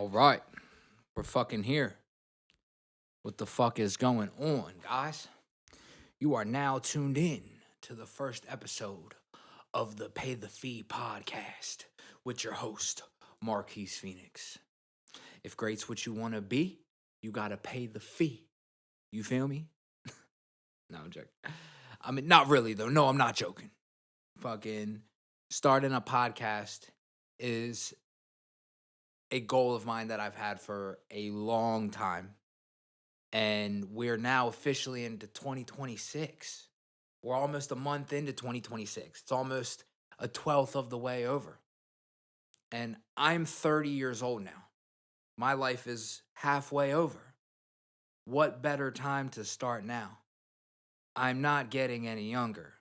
All right, we're fucking here. What the fuck is going on, guys? You are now tuned in to the first episode of the Pay the Fee podcast with your host, Marquis Phenex. If great's what you want to be, you gotta pay the fee. You feel me? No, I'm joking. I mean, not really, though. No, I'm not joking. Fucking starting a podcast is a goal of mine that I've had for a long time. And we're now officially into 2026. We're almost a month into 2026. It's almost a 12th of the way over. And I'm 30 years old now. My life is halfway over. What better time to start now? I'm not getting any younger,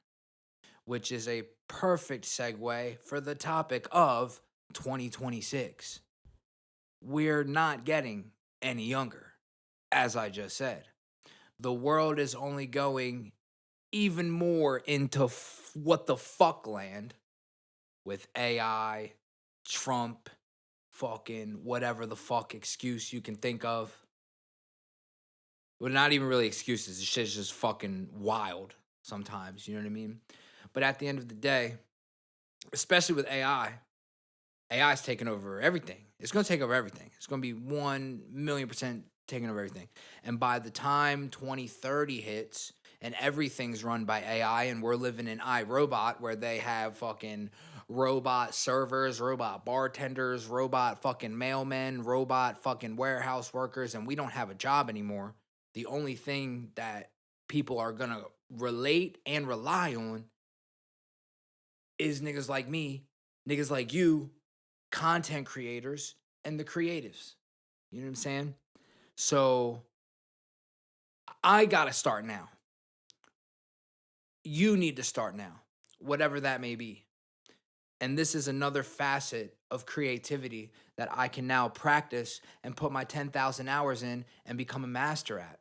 which is a perfect segue for the topic of 2026. We're not getting any younger, as I just said. The world is only going even more into what the fuck land with AI, Trump, fucking whatever the fuck excuse you can think of. Well, not even really excuses. This shit's just fucking wild sometimes. You know what I mean? But at the end of the day, especially with AI, AI's taking over everything. It's going to take over everything. It's going to be 1,000,000% taking over everything. And by the time 2030 hits and everything's run by AI and we're living in iRobot where they have fucking robot servers, robot bartenders, robot fucking mailmen, robot fucking warehouse workers, and we don't have a job anymore, the only thing that people are going to relate and rely on is niggas like me, niggas like you, content creators, and the creatives. You know what I'm saying? So I gotta start now. You need to start now, whatever that may be. And this is another facet of creativity that I can now practice and put my 10,000 hours in and become a master at,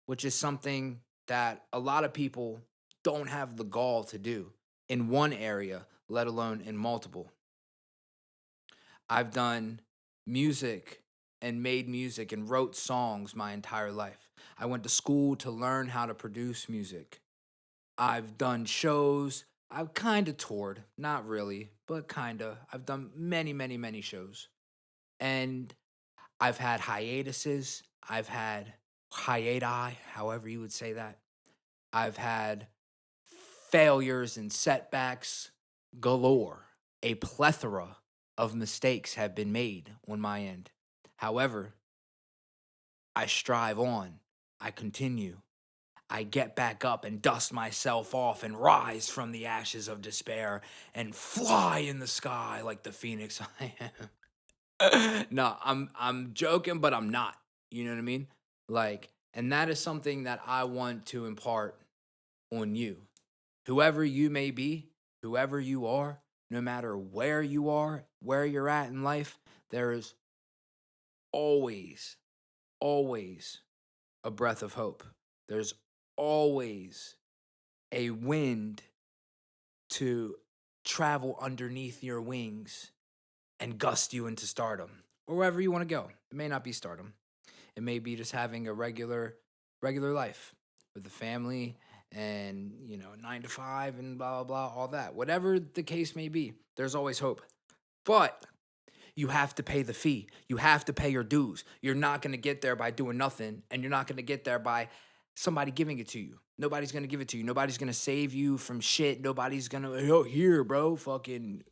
which is something that a lot of people don't have the gall to do in one area, let alone in multiple. I've done music and made music and wrote songs my entire life. I went to school to learn how to produce music. I've done shows. I've kind of toured, not really, but kind of. I've done many, many, many shows. And I've had hiatuses. I've had hiati, however you would say that. I've had failures and setbacks galore. A plethora of mistakes have been made on my end. However, I strive on. I continue. I get back up and dust myself off and rise from the ashes of despair and fly in the sky like the phoenix I am. No, I'm joking, but I'm not. You know what I mean? Like, and that is something that I want to impart on you. Whoever you may be, whoever you are, no matter where you are, where you're at in life, there is always, always a breath of hope. There's always a wind to travel underneath your wings and gust you into stardom or wherever you want to go. It may not be stardom. It may be just having a regular life with a family and, 9 to 5 and blah, blah, blah, all that. Whatever the case may be, there's always hope. But you have to pay the fee. You have to pay your dues. You're not going to get there by doing nothing, and you're not going to get there by somebody giving it to you. Nobody's going to give it to you. Nobody's going to save you from shit. Nobody's going to, yo, here, bro, fucking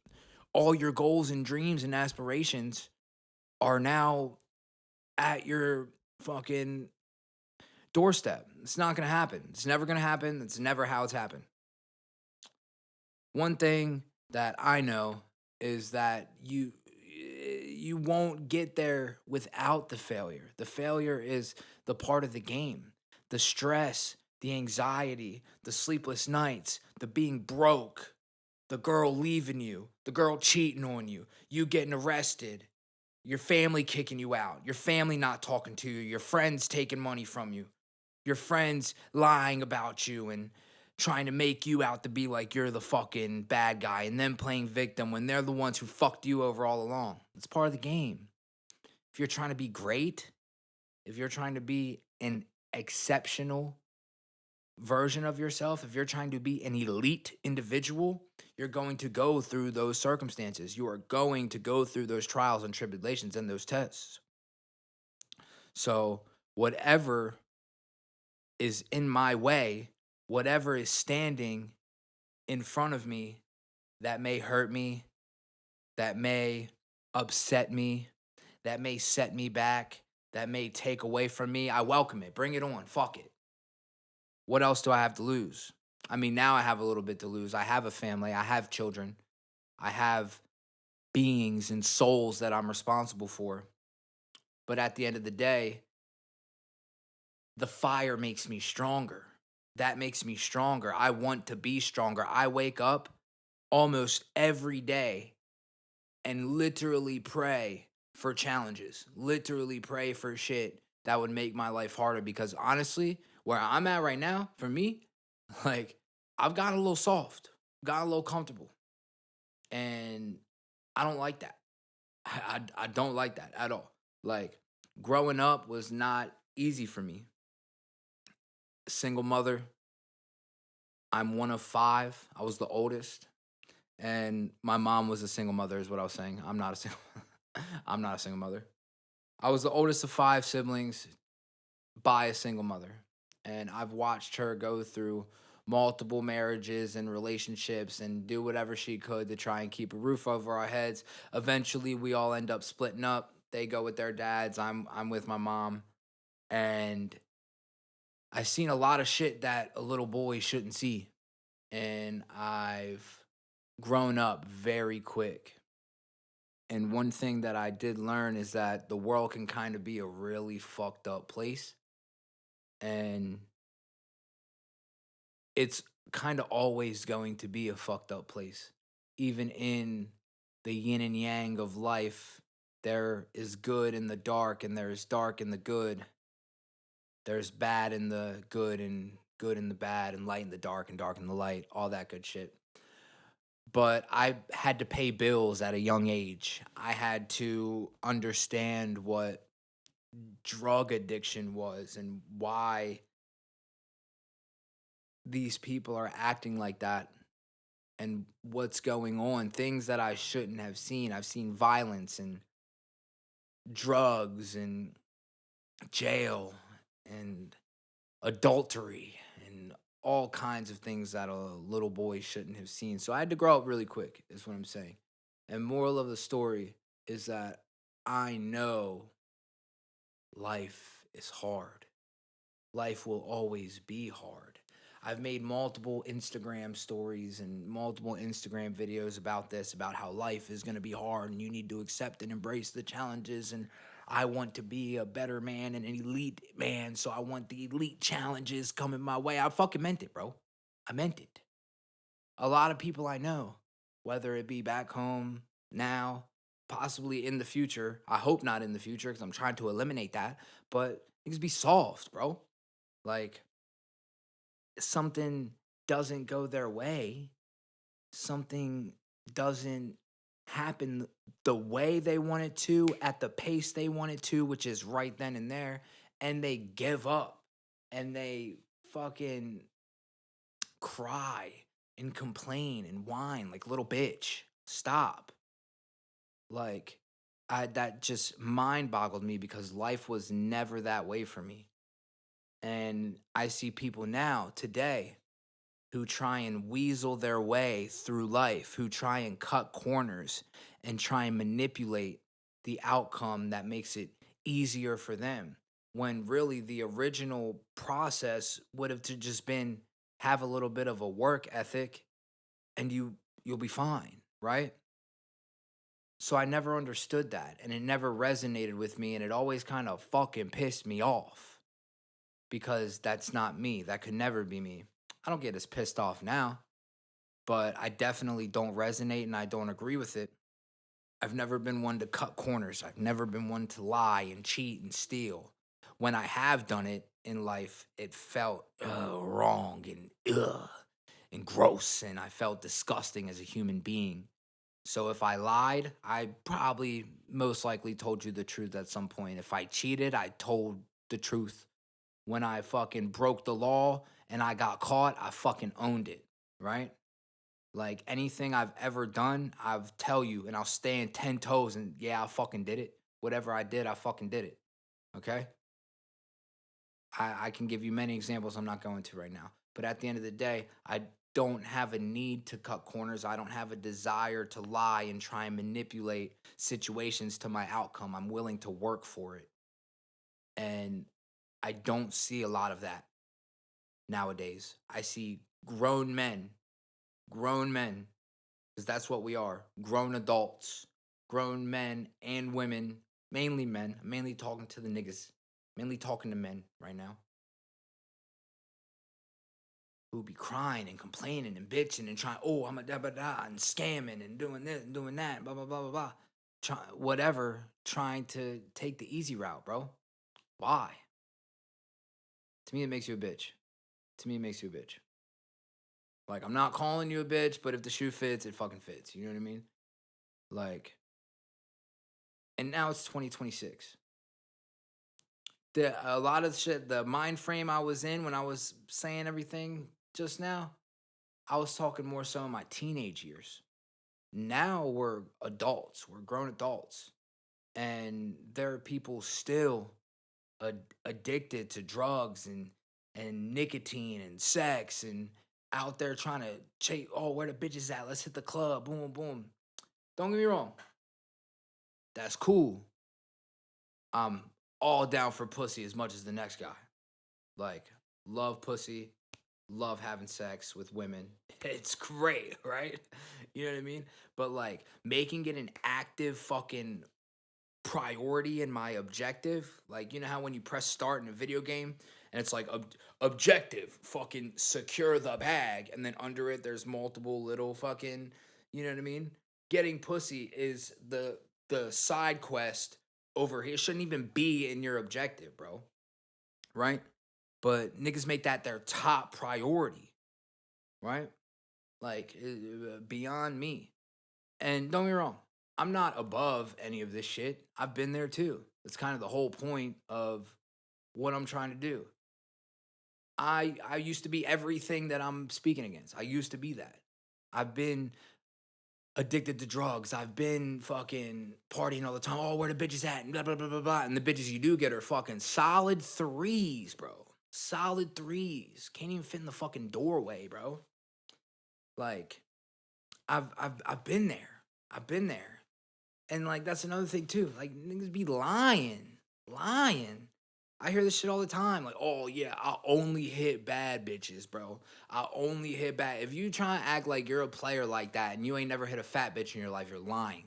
all your goals and dreams and aspirations are now at your fucking doorstep. It's not going to happen. It's never going to happen. It's never how it's happened. One thing that I know is that you won't get there without the failure. The failure is the part of the game. The stress, the anxiety, the sleepless nights, the being broke, the girl leaving you, the girl cheating on you, you getting arrested, your family kicking you out, your family not talking to you, your friends taking money from you, your friends lying about you and trying to make you out to be like you're the fucking bad guy and then playing victim when they're the ones who fucked you over all along. It's part of the game. if you're trying to be great, if you're trying to be an exceptional version of yourself, if you're trying to be an elite individual, you're going to go through those circumstances. You are going to go through those trials and tribulations and those tests. So, whatever is in my way, whatever is standing in front of me that may hurt me, that may upset me, that may set me back, that may take away from me, I welcome it. Bring it on. Fuck it. What else do I have to lose? I mean, now I have a little bit to lose. I have a family, I have children, I have beings and souls that I'm responsible for. But at the end of the day, the fire makes me stronger. That makes me stronger. I want to be stronger. I wake up almost every day and literally pray for challenges, literally pray for shit that would make my life harder. Because honestly, where I'm at right now, for me, like I've gotten a little soft, got a little comfortable, and I don't like that. I don't like that at all. Like growing up was not easy for me. Single mother. I'm one of five. I was the oldest, and my mom was a single mother. Is what I was saying. I'm not a single. I'm not a single mother. I was the oldest of five siblings by a single mother. And I've watched her go through multiple marriages and relationships and do whatever she could to try and keep a roof over our heads. Eventually, we all end up splitting up. They go with their dads. I'm with my mom. And I've seen a lot of shit that a little boy shouldn't see. And I've grown up very quick. And one thing that I did learn is that the world can kind of be a really fucked up place. And it's kind of always going to be a fucked up place. Even in the yin and yang of life, there is good in the dark, and there is dark in the good. There's bad in the good, and good in the bad, and light in the dark, and dark in the light, all that good shit. But I had to pay bills at a young age. I had to understand what drug addiction was and why these people are acting like that and what's going on, things that I shouldn't have seen. I've seen violence and drugs and jail and adultery and all kinds of things that a little boy shouldn't have seen. So I had to grow up really quick, is what I'm saying. And moral of the story is that I know life is hard. Life will always be hard. I've made multiple Instagram stories and multiple Instagram videos about this, about how life is going to be hard and you need to accept and embrace the challenges. And I want to be a better man and an elite man, so I want the elite challenges coming my way. I fucking meant it, bro. I meant it. A lot of people I know, whether it be back home now, possibly in the future, I hope not in the future because I'm trying to eliminate that, but things be soft, bro. Like, something doesn't go their way, something doesn't happen the way they want it to, at the pace they want it to, which is right then and there, and they give up and they fucking cry and complain and whine like little bitch. Stop. Like, I that just mind boggled me because life was never that way for me. And I see people now today who try and weasel their way through life, who try and cut corners and try and manipulate the outcome that makes it easier for them. When really the original process would have to just been have a little bit of a work ethic and you'll be fine, right? So I never understood that and it never resonated with me and it always kind of fucking pissed me off because that's not me. That could never be me. I don't get as pissed off now, but I definitely don't resonate and I don't agree with it. I've never been one to cut corners. I've never been one to lie and cheat and steal. When I have done it in life, it felt wrong and gross, and I felt disgusting as a human being. So if I lied, I probably most likely told you the truth at some point. If I cheated, I told the truth. When I fucking broke the law and I got caught, I fucking owned it, right? Like anything I've ever done, I've tell you and I'll stand 10 toes and yeah, I fucking did it. Whatever I did, I fucking did it. Okay? I can give you many examples I'm not going to right now. But at the end of the day, I don't have a need to cut corners. I don't have a desire to lie and try and manipulate situations to my outcome. I'm willing to work for it. And I don't see a lot of that nowadays. I see grown men, because that's what we are, grown adults, grown men and women, mainly men. I'm mainly talking to the niggas, mainly talking to men right now, who be crying and complaining and bitching and trying, oh, I'm a da ba da and scamming and doing this and doing that, blah, blah, blah, blah, blah. Whatever, trying to take the easy route, bro. Why? To me, it makes you a bitch. To me, it makes you a bitch. Like, I'm not calling you a bitch, but if the shoe fits, it fucking fits. You know what I mean? Like, and now it's 2026. A lot of shit, the mind frame I was in when I was saying everything just now, I was talking more so in my teenage years. Now we're adults, we're grown adults, and there are people still addicted to drugs and nicotine and sex and out there trying to chase. Oh, where the bitches at? Let's hit the club. Boom, boom. Don't get me wrong, that's cool. I'm all down for pussy as much as the next guy. Like, love pussy, love having sex with women. It's great, right? You know what I mean? But like making it an active fucking priority in my objective, like you know how when you press start in a video game and it's like objective, fucking secure the bag, and then under it there's multiple little fucking, you know what I mean? Getting pussy is the side quest over here. It shouldn't even be in your objective, bro. Right? But niggas make that their top priority, right? Like beyond me. And don't get me wrong, I'm not above any of this shit. I've been there too. That's kind of the whole point of what I'm trying to do. I used to be everything that I'm speaking against. I used to be that. I've been addicted to drugs. I've been fucking partying all the time. Oh, where the bitches at? And blah blah blah blah blah. And the bitches you do get are fucking solid threes, bro. Solid threes. Can't even fit in the fucking doorway, bro. Like, I've been there. I've been there. And like that's another thing too. Like niggas be lying. Lying. I hear this shit all the time. Like, oh yeah, I only hit bad bitches, bro. I only hit bad. If you try to act like you're a player like that and you ain't never hit a fat bitch in your life, you're lying.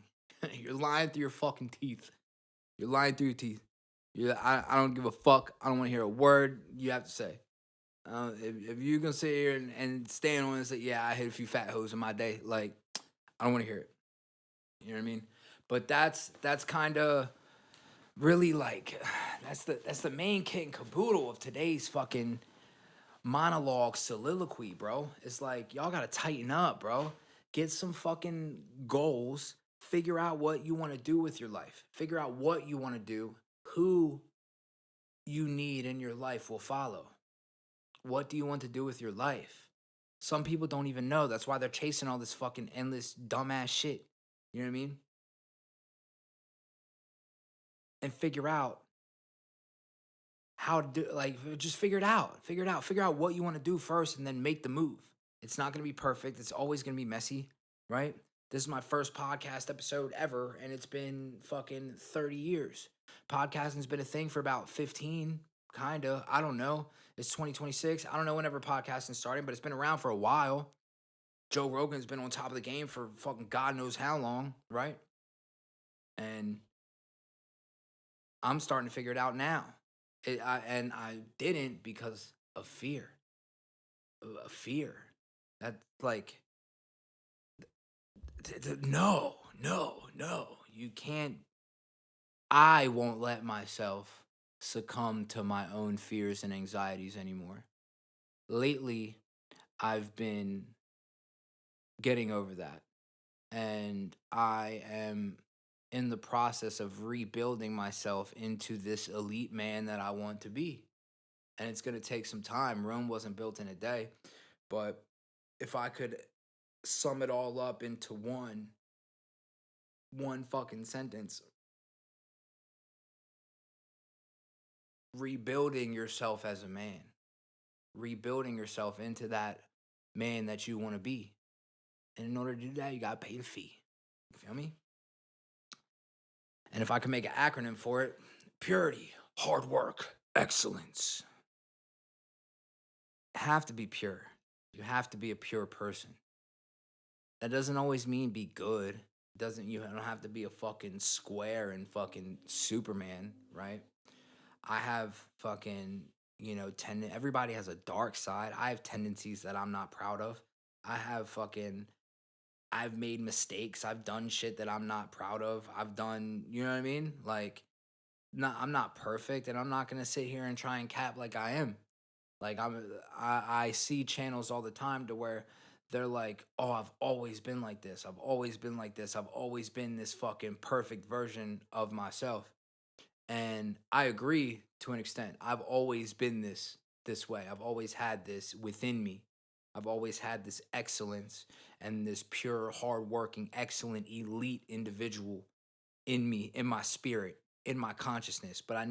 You're lying through your fucking teeth. You're lying through your teeth. I don't give a fuck. I don't want to hear a word you have to say. If you're gonna sit here and stand on and say, yeah, I hit a few fat hoes in my day, like, I don't want to hear it. You know what I mean? But that's kind of really like that's the main kit and caboodle of today's fucking monologue soliloquy, bro. It's like y'all gotta tighten up, bro. Get some fucking goals. Figure out what you want to do with your life. Figure out what you want to do. Who you need in your life will follow. What do you want to do with your life? Some people don't even know. That's why they're chasing all this fucking endless dumbass shit. You know what I mean? And figure out how to do, like, just figure it out. Figure it out. Figure out what you want to do first and then make the move. It's not going to be perfect. It's always going to be messy, right? This is my first podcast episode ever, and it's been fucking 30 years. Podcasting's been a thing for about 15, kind of. I don't know. It's 2026. I don't know whenever podcasting started, but it's been around for a while. Joe Rogan's been on top of the game for fucking God knows how long, right? And I'm starting to figure it out now. And I didn't because of fear. Fear. That like no, no, no. You can't. I won't let myself succumb to my own fears and anxieties anymore. Lately, I've been getting over that. and I am in the process of rebuilding myself into this elite man that I want to be. And it's going to take some time. Rome wasn't built in a day, but if I could sum it all up into one fucking sentence, rebuilding yourself as a man, rebuilding yourself into that man that you want to be. And in order to do that, you got to pay the fee. You feel me? And if I can make an acronym for it, purity, hard work, excellence. Have to be pure. You have to be a pure person. That doesn't always mean be good. Doesn't You don't have to be a fucking square and fucking Superman, right? I have fucking, everybody has a dark side. I have tendencies that I'm not proud of. I have fucking I've made mistakes. I've done shit that I'm not proud of. I've done, you know what I mean? Like, I'm not perfect, and I'm not gonna sit here and try and cap like I am. Like I see channels all the time to where they're like, "Oh, I've always been like this. I've always been like this. I've always been this fucking perfect version of myself." And I agree to an extent. I've always been this way. I've always had this within me. I've always had this excellence and this pure, hardworking, excellent, elite individual in me, in my spirit, in my consciousness. But I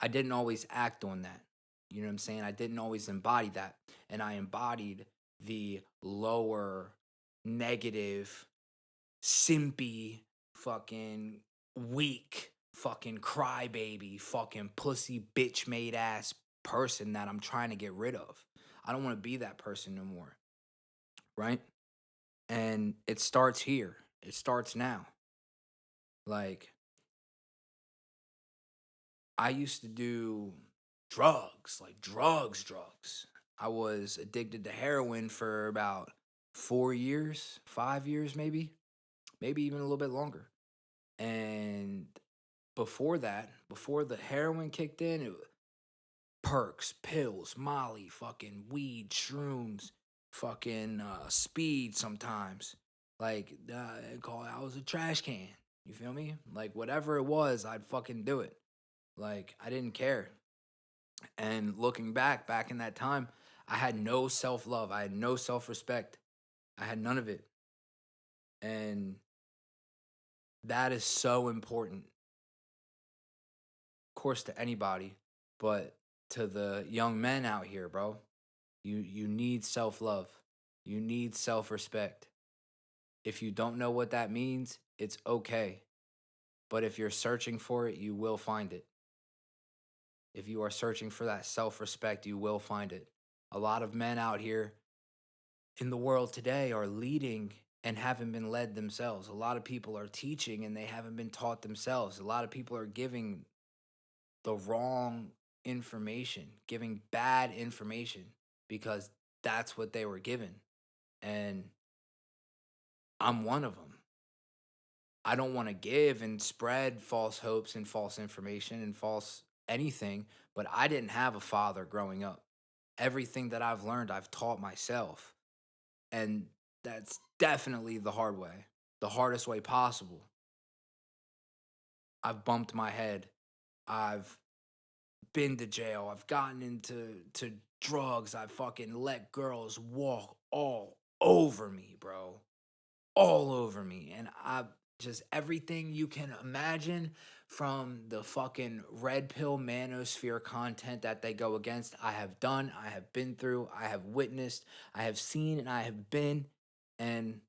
didn't always act on that. You know what I'm saying? I didn't always embody that. And I embodied the lower, negative, simpy, fucking weak, fucking crybaby, fucking pussy bitch made ass person that I'm trying to get rid of. I don't want to be that person no more. Right? And it starts here. It starts now. Like, I used to do drugs, like drugs. I was addicted to heroin for about 4 years, 5 years, maybe even a little bit longer. And before that, before the heroin kicked in, perks, pills, Molly, fucking weed, shrooms, fucking speed sometimes. Like, I was a trash can. You feel me? Like, whatever it was, I'd fucking do it. Like, I didn't care. And looking back in that time, I had no self love. I had no self respect. I had none of it. And that is so important, of course, to anybody, but to the young men out here, bro. You need self love. You need self respect. If you don't know what that means, it's okay. But if you're searching for it, you will find it. If you are searching for that self respect, you will find it. A lot of men out here in the world today are leading and haven't been led themselves. A lot of people are teaching and they haven't been taught themselves. A lot of people are giving the wrong information, giving bad information because that's what they were given. And I'm one of them. I don't want to give and spread false hopes and false information and false anything, but I didn't have a father growing up. Everything that I've learned, I've taught myself. And that's definitely the hard way, the hardest way possible. I've bumped my head. I've been to jail. I've gotten into drugs. I fucking let girls walk all over me, bro. All over me. And I just everything you can imagine from the fucking red pill manosphere content that they go against, I have done, I have been through, I have witnessed, I have seen, and I have been. And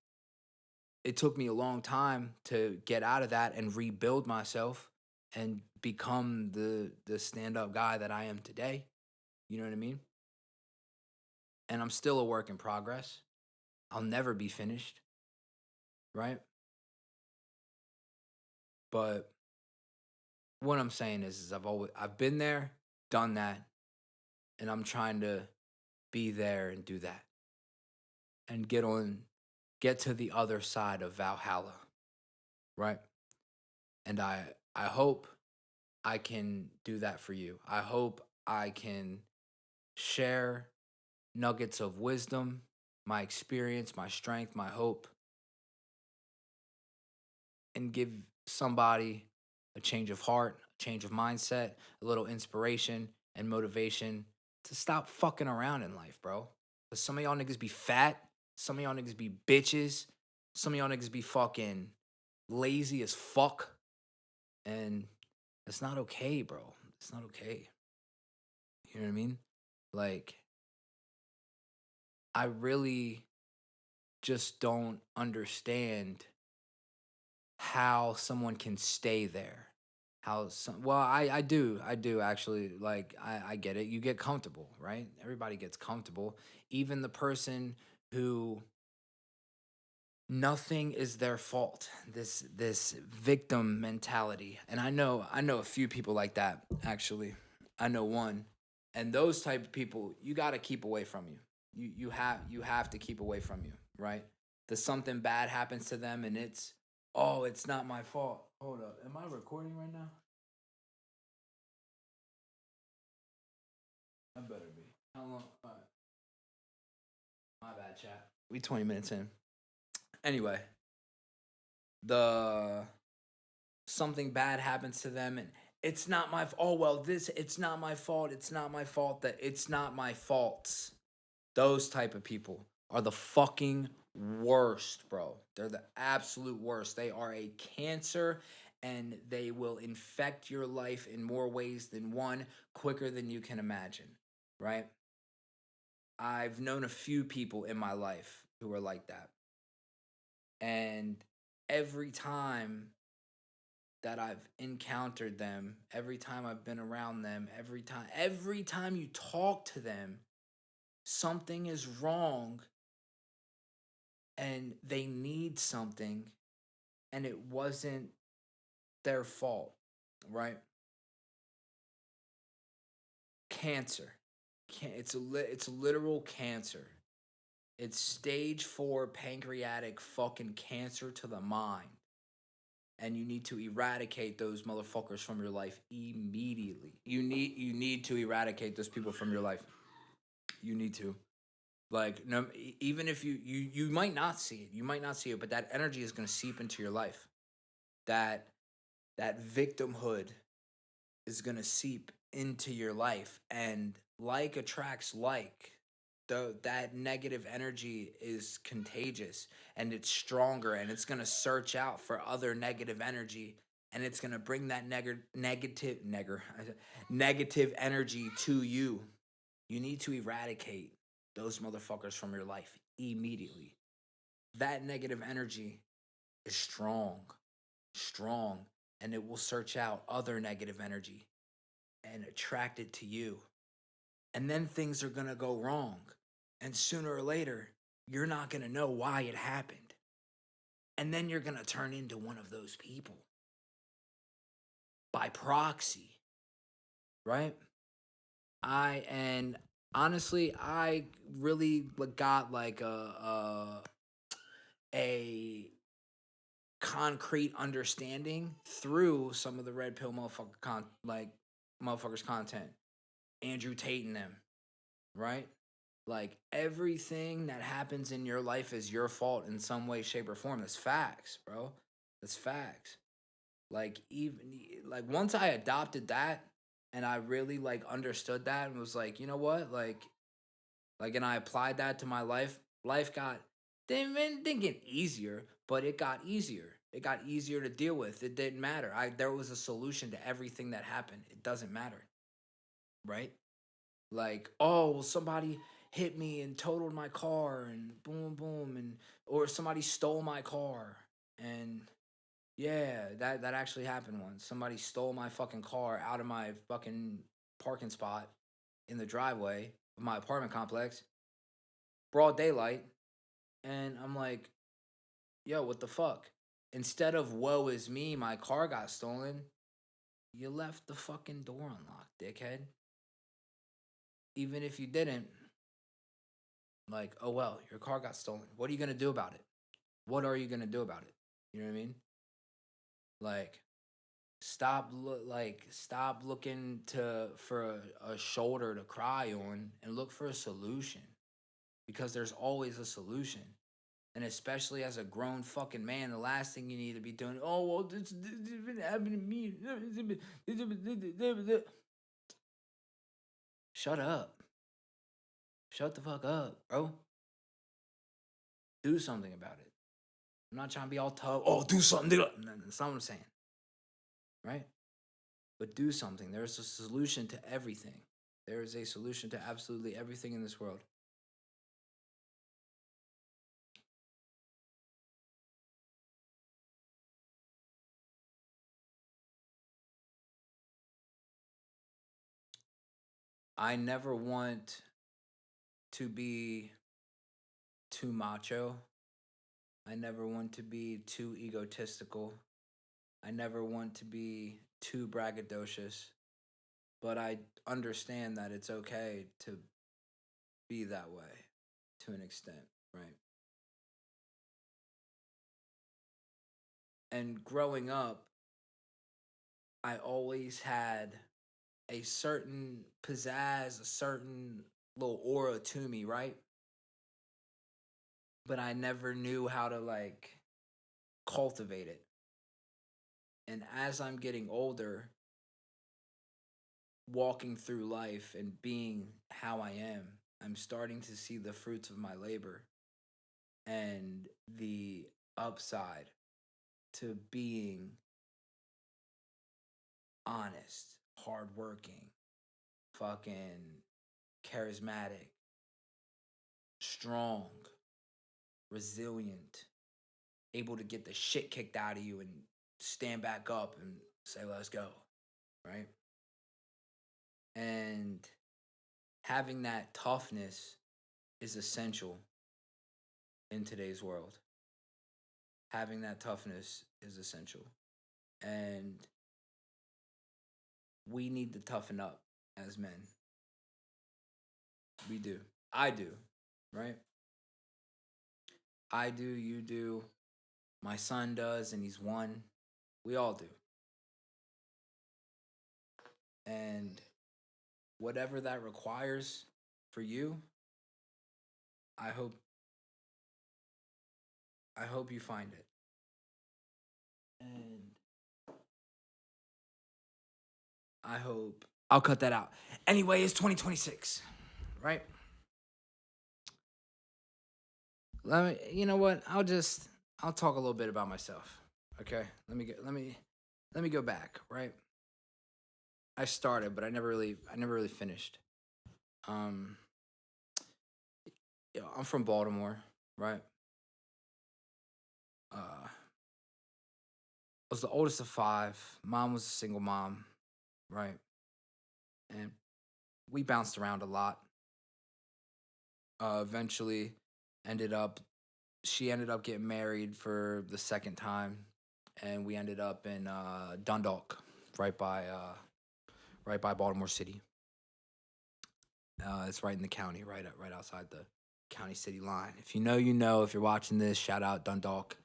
it took me a long time to get out of that and rebuild myself and become the stand-up guy that I am today. You know what I mean? And I'm still a work in progress. I'll never be finished, right? But what I'm saying is I've been there, done that, and I'm trying to be there and do that and get to the other side of Valhalla, right? And I hope I can do that for you. I hope I can share nuggets of wisdom, my experience, my strength, my hope, and give somebody a change of heart, a change of mindset, a little inspiration and motivation to stop fucking around in life, bro. Cause some of y'all niggas be fat, some of y'all niggas be bitches, some of y'all niggas be fucking lazy as fuck. And it's not okay, bro. It's not okay. You know what I mean? Like, I really just don't understand how someone can stay there. Well, I do actually. Like, I get it. You get comfortable, right? Everybody gets comfortable. Even the person who nothing is their fault. This victim mentality. And I know a few people like that, actually. I know one. And those type of people, you got to keep away from you. You have to keep away from you, right? That something bad happens to them and it's not my fault. Hold up. Am I recording right now? I better be. How long? All right. My bad, chat. We 20 minutes in. Anyway, the something bad happens to them and it's not my oh well this it's not my fault, it's not my fault, that it's not my fault. Those type of people are the fucking worst, bro. They're the absolute worst. They are a cancer and they will infect your life in more ways than one, quicker than you can imagine, right? I've known a few people in my life who are like that. And every time that I've encountered them, every time I've been around them, every time you talk to them, something is wrong and they need something and it wasn't their fault, right? Cancer. It's literal cancer. It's stage 4 pancreatic fucking cancer to the mind. And you need to eradicate those motherfuckers from your life immediately. You need to eradicate those people from your life. You need to. Like, no, even if you might not see it, but that energy is going to seep into your life. That victimhood is going to seep into your life, and like attracts like. That negative energy is contagious and it's stronger, and it's going to search out for other negative energy, and it's going to bring that negative energy to you. You need to eradicate those motherfuckers from your life immediately. That negative energy is strong, and it will search out other negative energy and attract it to you. And then things are going to go wrong. And sooner or later, you're not going to know why it happened. And then you're going to turn into one of those people by proxy, right? And honestly, I really got like a concrete understanding through some of the red pill motherfuckers content. Andrew Tate and them, right? Like, everything that happens in your life is your fault in some way, shape, or form. That's facts, bro. That's facts. Like, even like once I adopted that and I really like understood that and was like, you know what? And I applied that to my life. Life got didn't get easier, but it got easier. It got easier to deal with. It didn't matter. There was a solution to everything that happened. It doesn't matter, right? Like, oh, well, somebody hit me and totaled my car and boom, boom, and or somebody stole my car. And yeah, that actually happened once. Somebody stole my fucking car out of my fucking parking spot in the driveway of my apartment complex, broad daylight. And I'm like, yo, what the fuck? Instead of woe is me, my car got stolen, you left the fucking door unlocked, dickhead. Even if you didn't, like, oh well, your car got stolen. What are you gonna do about it? What are you gonna do about it? You know what I mean? Like, stop looking for a shoulder to cry on and look for a solution, because there's always a solution. And especially as a grown fucking man, the last thing you need to be doing, oh, well, this been happening to me. Shut up. Shut the fuck up, bro. Do something about it. I'm not trying to be all tough. Oh, do something. That's not what I'm saying. Right? But do something. There's a solution to everything. There is a solution to absolutely everything in this world. I never want to be too macho. I never want to be too egotistical. I never want to be too braggadocious. But I understand that it's okay to be that way to an extent, right? And growing up, I always had a certain pizzazz, a certain little aura to me, right? But I never knew how to like cultivate it. And as I'm getting older, walking through life and being how I am, I'm starting to see the fruits of my labor and the upside to being honest, hardworking, fucking charismatic, strong, resilient, able to get the shit kicked out of you and stand back up and say, let's go, right? And having that toughness is essential in today's world. Having that toughness is essential. And we need to toughen up as men. We do. I do, right? I do, you do, my son does, and he's one. We all do. And whatever that requires for you, I hope you find it. And I hope I'll cut that out. Anyway, it's 2026, right? Let me you know what? I'll talk a little bit about myself. Okay? Let me go back, right? I started, but I never really finished. Um I'm from Baltimore, right? I was the oldest of five. Mom was a single mom, right? And we bounced around a lot. Eventually ended up she ended up getting married for the second time, and we ended up in Dundalk, right by Baltimore City. It's right in the county, right outside the county city line. If you know, you know. If you're watching this, shout out Dundalk.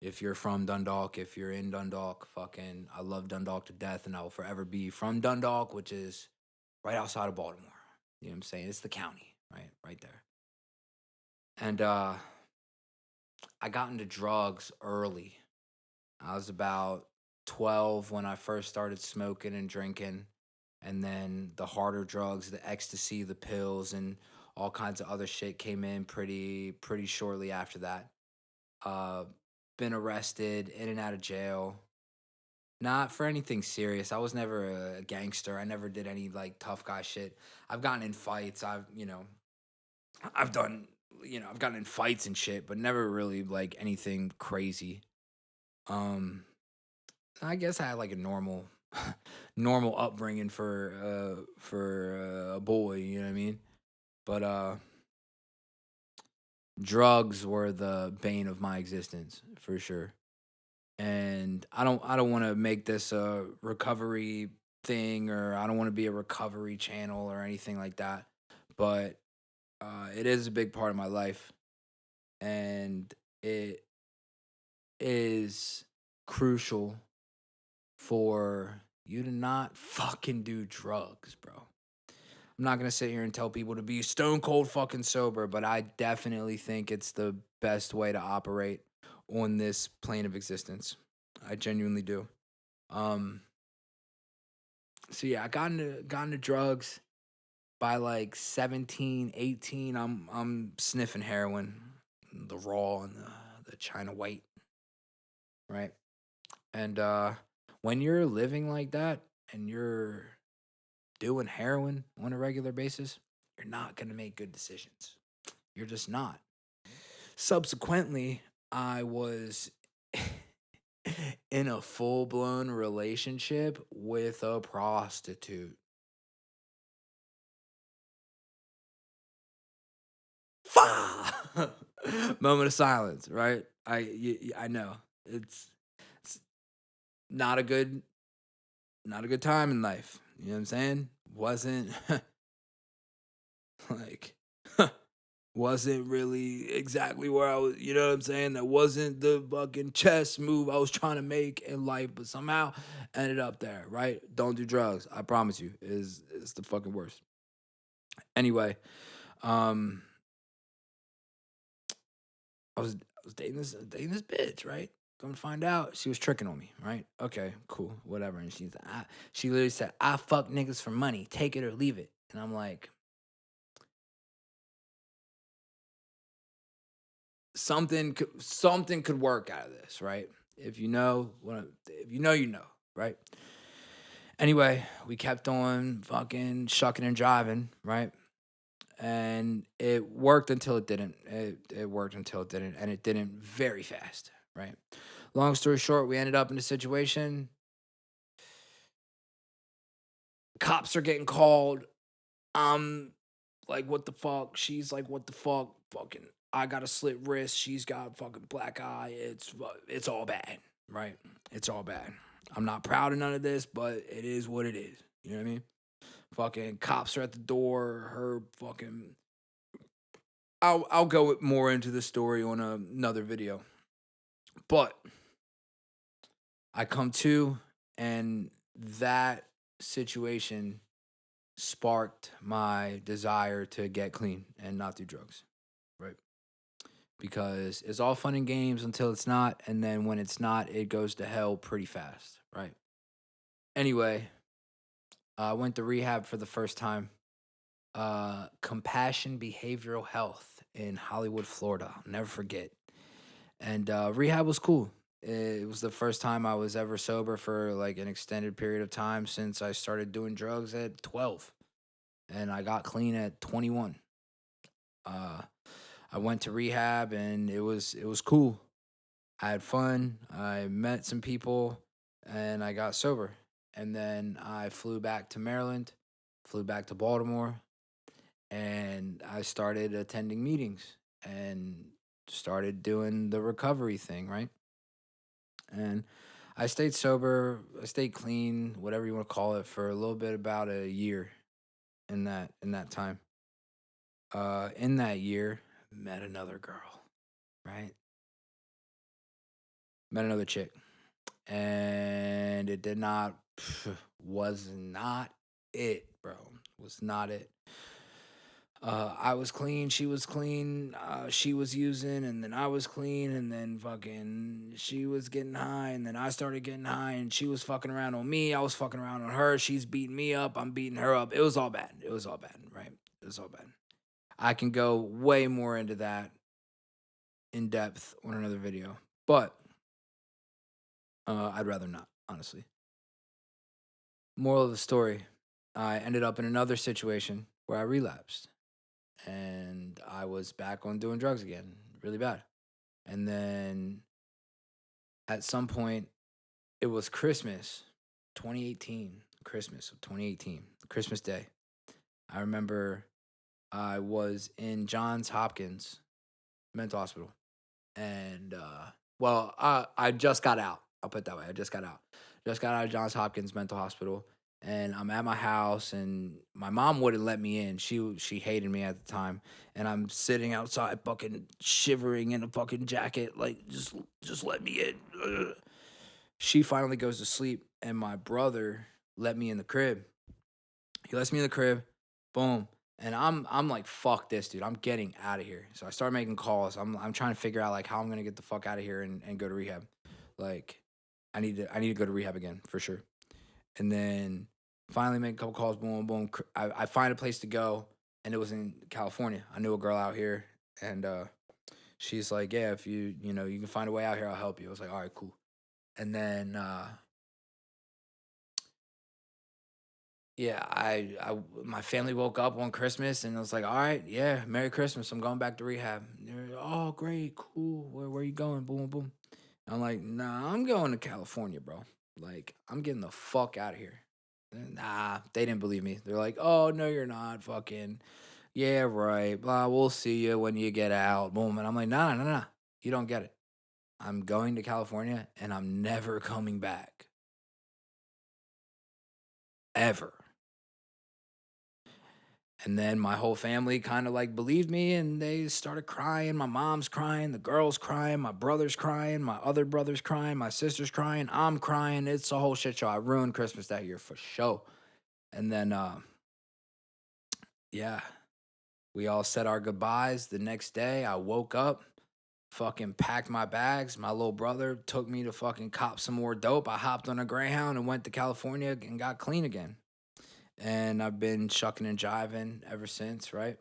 If you're from Dundalk, if you're in Dundalk, fucking, I love Dundalk to death, and I will forever be from Dundalk, which is right outside of Baltimore. You know what I'm saying? It's the county, right there. And I got into drugs early. I was about 12 when I first started smoking and drinking. And then the harder drugs, the ecstasy, the pills, and all kinds of other shit came in pretty shortly after that. Uh, been arrested, in and out of jail. Not for anything serious. I was never a gangster. I never did any like tough guy shit. I've gotten in fights. I've done, I've gotten in fights and shit, but never really like anything crazy. Um, I guess I had like a normal upbringing for a boy, you know what I mean? But drugs were the bane of my existence for sure. And I don't want to make this a recovery thing, or I don't want to be a recovery channel or anything like that. But it is a big part of my life, and it is crucial for you to not fucking do drugs, bro. I'm not going to sit here and tell people to be stone cold fucking sober, but I definitely think it's the best way to operate on this plane of existence. I genuinely do. Um, so yeah, I got into drugs by like 17, 18. I'm sniffing heroin, the raw and the China white, right? And when you're living like that and you're doing heroin on a regular basis, you're not going to make good decisions. You're just not. Subsequently, I was in a full blown relationship with a prostitute. Fa! Moment of silence, right? I know it's not a good time in life. You know what I'm saying? Wasn't like wasn't really exactly where I was, you know what I'm saying? That wasn't the fucking chess move I was trying to make in life, but somehow ended up there, right? Don't do drugs. I promise you, is the fucking worst. Anyway, um, I was dating this bitch, right? Come to find out, she was tricking on me, right? Okay, cool, whatever. And she literally said, "I fuck niggas for money, take it or leave it." And I'm like, something could work out of this, right? If you know, if you know, you know, right? Anyway, we kept on fucking shucking and jiving, right? And it worked until it didn't. It worked until it didn't, and it didn't very fast, right? Long story short, we ended up in a situation. Cops are getting called. I'm like, what the fuck? She's like, what the fuck? Fucking, I got a slit wrist. She's got fucking black eye. It's all bad, right? It's all bad. I'm not proud of none of this, but it is what it is. You know what I mean? Fucking cops are at the door. Her fucking. I'll go more into the story on another video, but I come to, and that situation sparked my desire to get clean and not do drugs, right? Because it's all fun and games until it's not, and then when it's not, it goes to hell pretty fast, right? Anyway, I went to rehab for the first time. Compassion Behavioral Health in Hollywood, Florida. I'll never forget. And rehab was cool. It was the first time I was ever sober for like an extended period of time since I started doing drugs at 12, and I got clean at 21. Uh, I went to rehab and it was cool. I had fun. I met some people and I got sober. And then I flew back to Maryland, flew back to Baltimore, and I started attending meetings and started doing the recovery thing, right? And I stayed sober, I stayed clean, whatever you want to call it, for a little bit, about a year in that time. In that year, met another girl, right? Met another chick, and it did not was not it, bro. Was not it. I was clean, she was clean, she was using, and then I was clean, and then fucking she was getting high, and then I started getting high, and she was fucking around on me, I was fucking around on her, she's beating me up, I'm beating her up. It was all bad. It was all bad, right? It was all bad. I can go way more into that in depth on another video, but I'd rather not, honestly. Moral of the story, I ended up in another situation where I relapsed and I was back on doing drugs again, really bad. And then at some point, it was Christmas 2018, Christmas of 2018, Christmas Day. I remember I was in Johns Hopkins mental hospital. And, well, I just got out. I'll put it that way. I just got out. Just got out of Johns Hopkins mental hospital. And I'm at my house, and my mom wouldn't let me in. She hated me at the time, and I'm sitting outside, fucking shivering in a fucking jacket, like just let me in. Ugh. She finally goes to sleep, and my brother let me in the crib. He lets me in the crib, Boom. And I'm like, fuck this, dude. I'm getting out of here. So I start making calls. I'm trying to figure out like how I'm gonna get the fuck out of here and go to rehab. Like I need to go to rehab again for sure. And then finally make a couple calls, boom, boom. I find a place to go, and it was in California. I knew a girl out here, and she's like, yeah, if you can find a way out here, I'll help you. I was like, all right, cool. And then yeah, my family woke up on Christmas and I was like, all right, yeah, Merry Christmas. I'm going back to rehab. They're, oh, great, cool. Where you going? Boom, boom. I'm like, nah, I'm going to California, bro. Like, I'm getting the fuck out of here. Nah, they didn't believe me. They're like, oh, no, you're not. Fucking, yeah, right. Blah, we'll see you when you get out. Boom. And I'm like, nah, nah, nah. You don't get it. I'm going to California and I'm never coming back. Ever. And then my whole family kind of like believed me and they started crying. My mom's crying, the girl's crying, my brother's crying, my other brother's crying, my sister's crying, I'm crying. It's a whole shit show. I ruined Christmas that year for sure. And then, yeah, we all said our goodbyes. The next day, I woke up, fucking packed my bags. My little brother took me to fucking cop some more dope. I hopped on a Greyhound and went to California and got clean again. And I've been shucking and jiving ever since, right?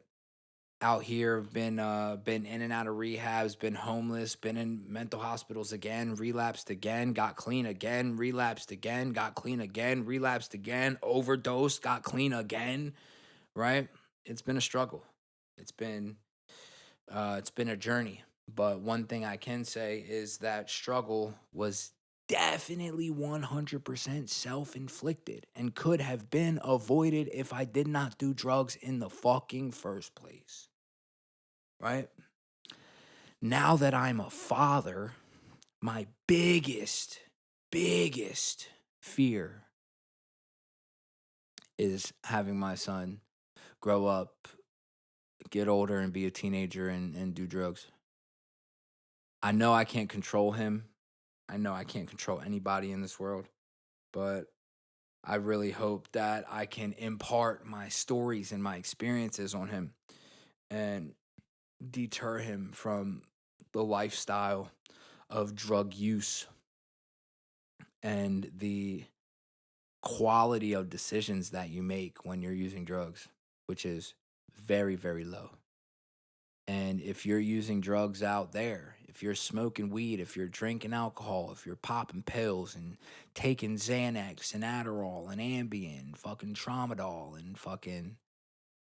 Out here, been in and out of rehabs, been homeless, been in mental hospitals again, relapsed again, got clean again, relapsed again, got clean again, relapsed again, overdosed, got clean again, right? It's been a struggle. It's been it's been a journey. But one thing I can say is that struggle was definitely 100% self-inflicted and could have been avoided if I did not do drugs in the fucking first place. Right? Now that I'm a father, my biggest fear is having my son grow up, get older, and be a teenager and do drugs. I know I can't control him. I know I can't control anybody in this world, but I really hope that I can impart my stories and my experiences on him and deter him from the lifestyle of drug use and the quality of decisions that you make when you're using drugs, which is very, very low. And if you're using drugs out there, if you're smoking weed, if you're drinking alcohol, if you're popping pills and taking Xanax and Adderall and Ambien, fucking Tramadol and fucking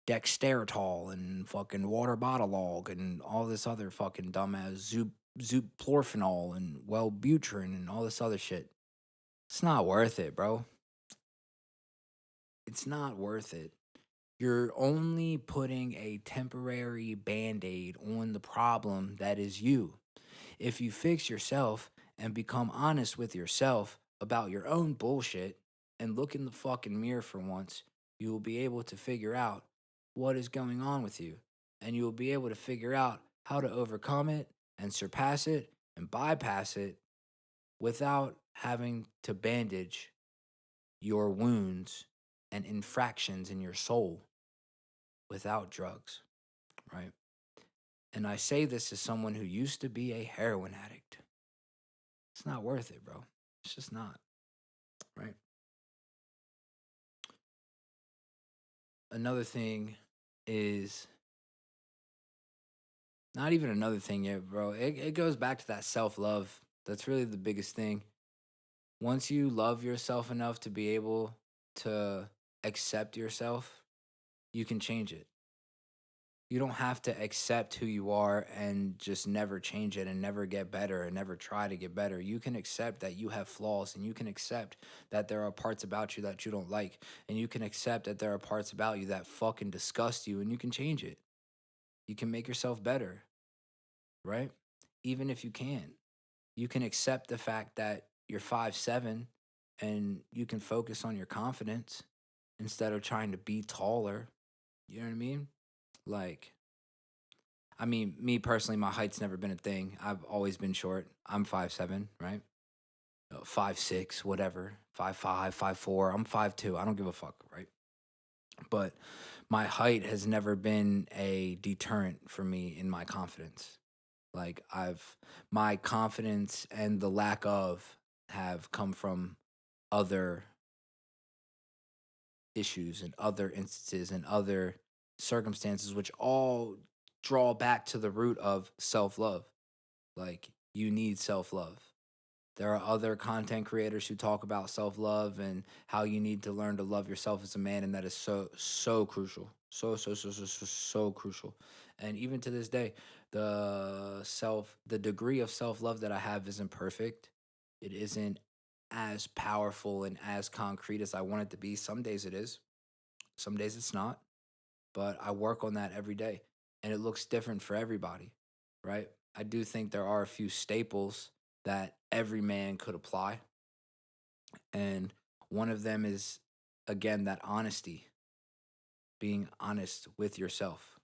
Dexteritol and fucking water bottle and all this other fucking dumbass zooplorphenol and Wellbutrin and all this other shit, it's not worth it, bro. It's not worth it. You're only putting a temporary band aid on the problem that is you. If you fix yourself and become honest with yourself about your own bullshit and look in the fucking mirror for once, you will be able to figure out what is going on with you. And you will be able to figure out how to overcome it and surpass it and bypass it without having to bandage your wounds and infractions in your soul without drugs, right? And I say this as someone who used to be a heroin addict. It's not worth it, bro. It's just not, right? Another thing is not even another thing yet, bro. It goes back to that self love. That's really the biggest thing. Once you love yourself enough to be able to accept yourself, you can change it. You don't have to accept who you are and just never change it and never get better and never try to get better. You can accept that you have flaws and you can accept that there are parts about you that you don't like and you can accept that there are parts about you that fucking disgust you and you can change it. You can make yourself better, right? Even if you can. You can accept the fact that you're 5'7" and you can focus on your confidence instead of trying to be taller. You know what I mean? Like, I mean, me personally, my height's never been a thing. I've always been short. I'm 5'7", right? 5'6", whatever. 5'5", 5'4". I'm 5'2". I don't give a fuck, right? But my height has never been a deterrent for me in my confidence. Like my confidence and the lack of have come from other issues and other instances and other circumstances, which all draw back to the root of self love. Like, you need self love. There are other content creators who talk about self love and how you need to learn to love yourself as a man, and that is so crucial, so crucial. And even to this day, the degree of self love that I have isn't perfect. It isn't as powerful and as concrete as I want it to be. Some days it is, some days it's not, but I work on that every day, and it looks different for everybody, right? I do think there are a few staples that every man could apply, and one of them is, again, that honesty, being honest with yourself.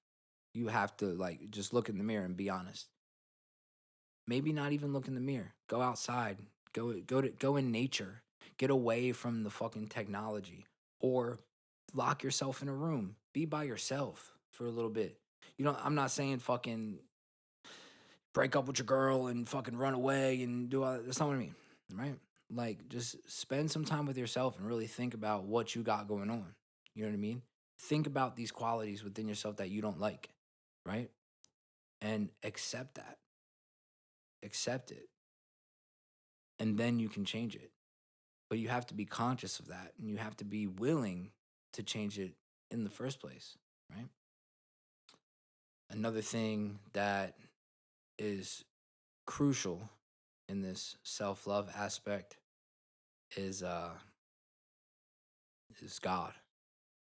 You have to, like, just look in the mirror and be honest. Maybe not even look in the mirror. Go outside. Go in nature. Get away from the fucking technology, or lock yourself in a room. Be by yourself for a little bit. I'm not saying fucking break up with your girl and fucking run away and do all that. That's not what I mean, right? Like, just spend some time with yourself and really think about what you got going on. You know what I mean? Think about these qualities within yourself that you don't like, right? And accept that. Accept it. And then you can change it. But you have to be conscious of that, and you have to be willing to change it in the first place, right? Another thing that is crucial in this self-love aspect is God,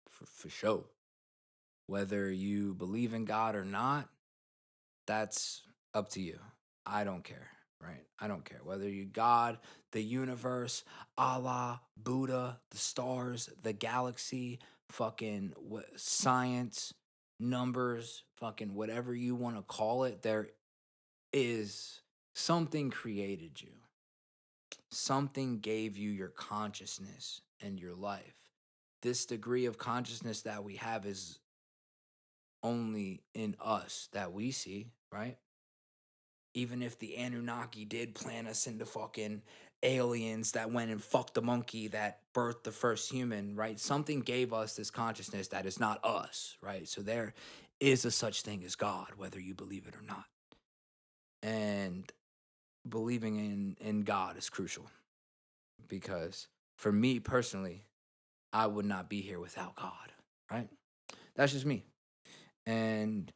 for sure. Whether you believe in God or not, that's up to you. I don't care, right? I don't care whether you God, the universe, Allah, Buddha, the stars, the galaxy, fucking science, numbers, fucking whatever you want to call it. There is something created you. Something gave you your consciousness and your life. This degree of consciousness that we have is only in us that we see, right? Even if the Anunnaki did plan us into fucking aliens that went and fucked the monkey that birthed the first human, right? Something gave us this consciousness that is not us, right? So there is a such thing as God, whether you believe it or not. And believing in God is crucial, because for me personally, I would not be here without God, right? That's just me. And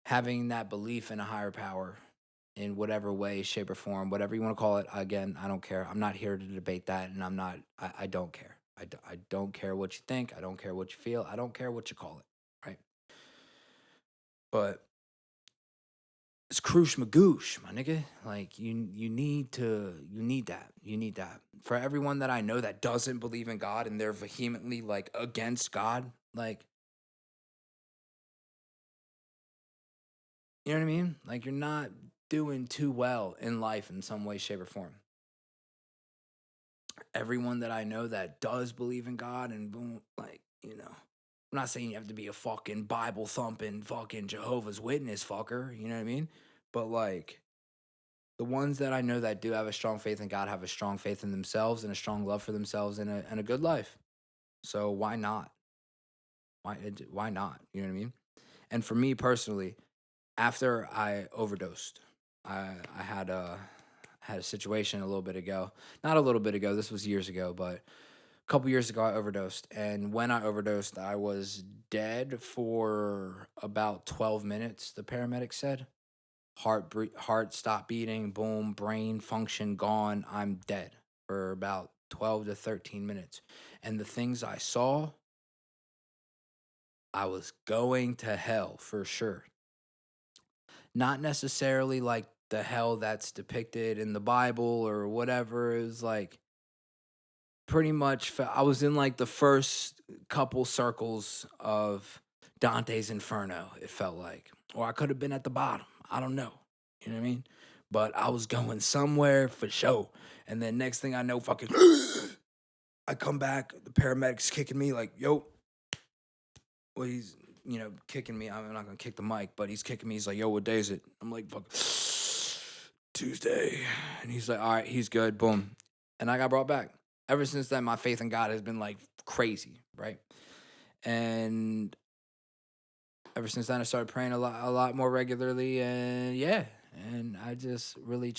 having that belief in a higher power in whatever way, shape, or form, whatever you want to call it, again, I don't care. I'm not here to debate that, and I don't care. I don't care what you think. I don't care what you feel. I don't care what you call it, right? But it's Krush Magoosh, my nigga. Like, you need that. You need that. For everyone that I know that doesn't believe in God and they're vehemently like against God, like, you know what I mean? Like, you're not doing too well in life in some way, shape, or form. Everyone that I know that does believe in God and boom, like, I'm not saying you have to be a fucking Bible thumping fucking Jehovah's Witness fucker, you know what I mean? But like, the ones that I know that do have a strong faith in God have a strong faith in themselves and a strong love for themselves and a good life. So why not? Why not? You know what I mean? And for me personally, after I overdosed, I had a situation a little bit ago. Not a little bit ago, this was years ago, but a couple years ago I overdosed. And when I overdosed, I was dead for about 12 minutes, the paramedic said. Heart stopped beating, boom, brain function gone. I'm dead for about 12 to 13 minutes. And the things I saw, I was going to hell for sure. Not necessarily like the hell that's depicted in the Bible or whatever. It was like pretty much, I was in like the first couple circles of Dante's Inferno, it felt like. Or I could have been at the bottom. I don't know. You know what I mean? But I was going somewhere for sure. And then next thing I know, fucking, I come back, the paramedics kicking me like, yo, well, kicking me. I'm not gonna kick the mic, but he's kicking me. He's like, "Yo, what day is it?" I'm like, "Fuck, Tuesday." And he's like, "All right, he's good." Boom, and I got brought back. Ever since then, my faith in God has been like crazy, right? And ever since then, I started praying a lot more regularly, and yeah, and I just really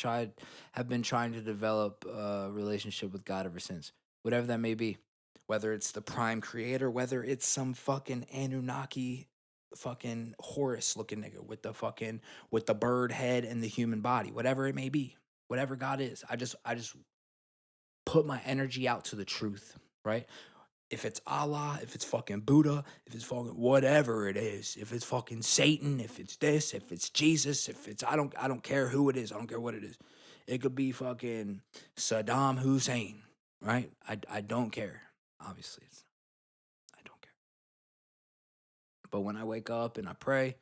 have been trying to develop a relationship with God ever since, whatever that may be, whether it's the prime creator, whether it's some fucking Anunnaki, fucking Horus looking nigga with the bird head and the human body, whatever it may be, whatever God is, I just put my energy out to the truth, right? If it's Allah, if it's fucking Buddha, if it's fucking whatever it is, if it's fucking Satan, if it's this, if it's Jesus, if it's I don't care who it is, I don't care what it is. It could be fucking Saddam Hussein, right? I don't care. Obviously, I don't care. But when I wake up and I pray,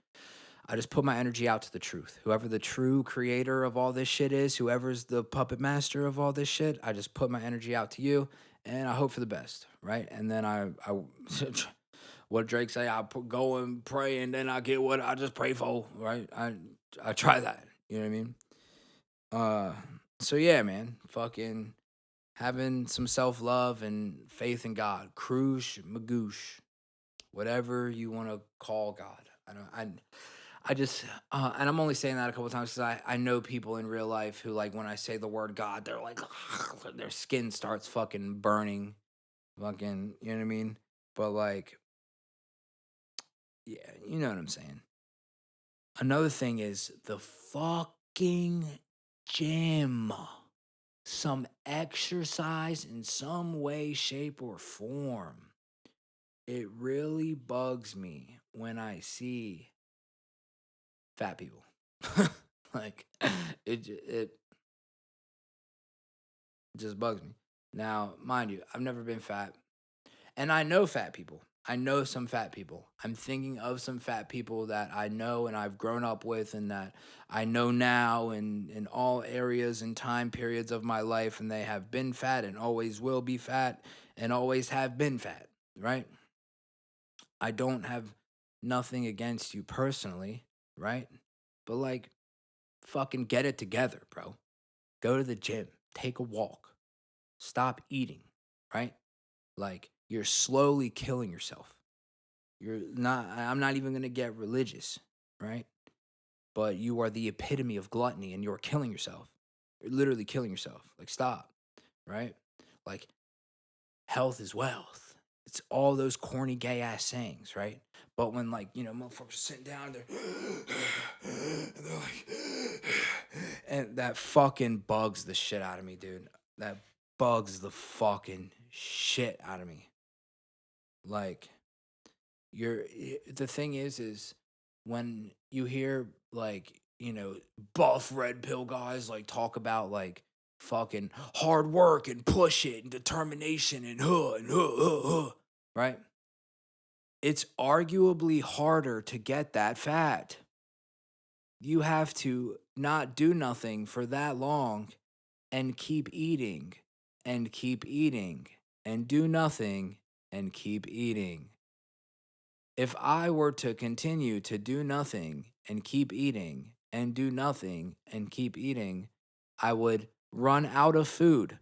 I just put my energy out to the truth. Whoever the true creator of all this shit is, whoever's the puppet master of all this shit, I just put my energy out to you, and I hope for the best, right? And then I what Drake say, go and pray, and then I get what I just pray for, right? I try that, you know what I mean? Uh, so yeah, man, fucking having some self love and faith in God, Krush Magoosh, whatever you want to call God. I just, and I'm only saying that a couple of times because I know people in real life who, like, when I say the word God, they're like, their skin starts fucking burning, fucking, you know what I mean? But, like, yeah, you know what I'm saying. Another thing is the fucking gym. Some exercise in some way, shape, or form. It really bugs me when I see fat people. Like, it just bugs me. Now, mind you, I've never been fat, and I know fat people. I know some fat people. I'm thinking of some fat people that I know and I've grown up with, and that I know now in all areas and time periods of my life, and they have been fat and always will be fat and always have been fat, right? I don't have nothing against you personally, right? But, like, fucking get it together, bro. Go to the gym, take a walk, stop eating, right? Like, you're slowly killing yourself. I'm not even going to get religious, right? But you are the epitome of gluttony and you're killing yourself. You're literally killing yourself. Like, stop, right? Like, health is wealth. It's all those corny gay ass sayings, right? But when, like, motherfuckers are sitting down there and they're like, and that fucking bugs the shit out of me, dude. That bugs the fucking shit out of me. Like, the thing is when you hear, like, buff red pill guys, like, talk about, like, fucking hard work and push it and determination and right? It's arguably harder to get that fat. You have to not do nothing for that long and keep eating and keep eating and do nothing and keep eating. If I were to continue to do nothing and keep eating and do nothing and keep eating, I would run out of food.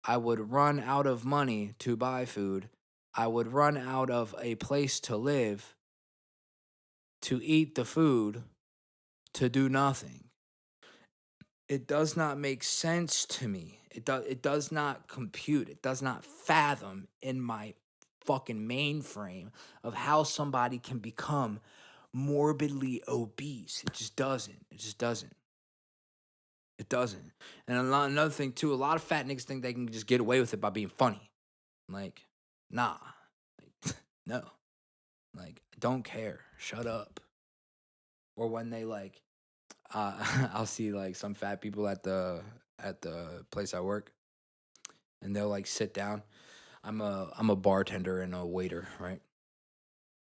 I would run out of money to buy food. I would run out of a place to live, to eat the food, to do nothing. It does not make sense to me. It does not compute. It does not fathom in my fucking mainframe of how somebody can become morbidly obese. It just doesn't. It just doesn't. It doesn't. And another thing too, a lot of fat niggas think they can just get away with it by being funny. Like, nah. Like, no. Like, don't care. Shut up. Or when they, like, I'll see, like, some fat people at the place I work, and they'll, like, sit down. I'm a bartender and a waiter, right?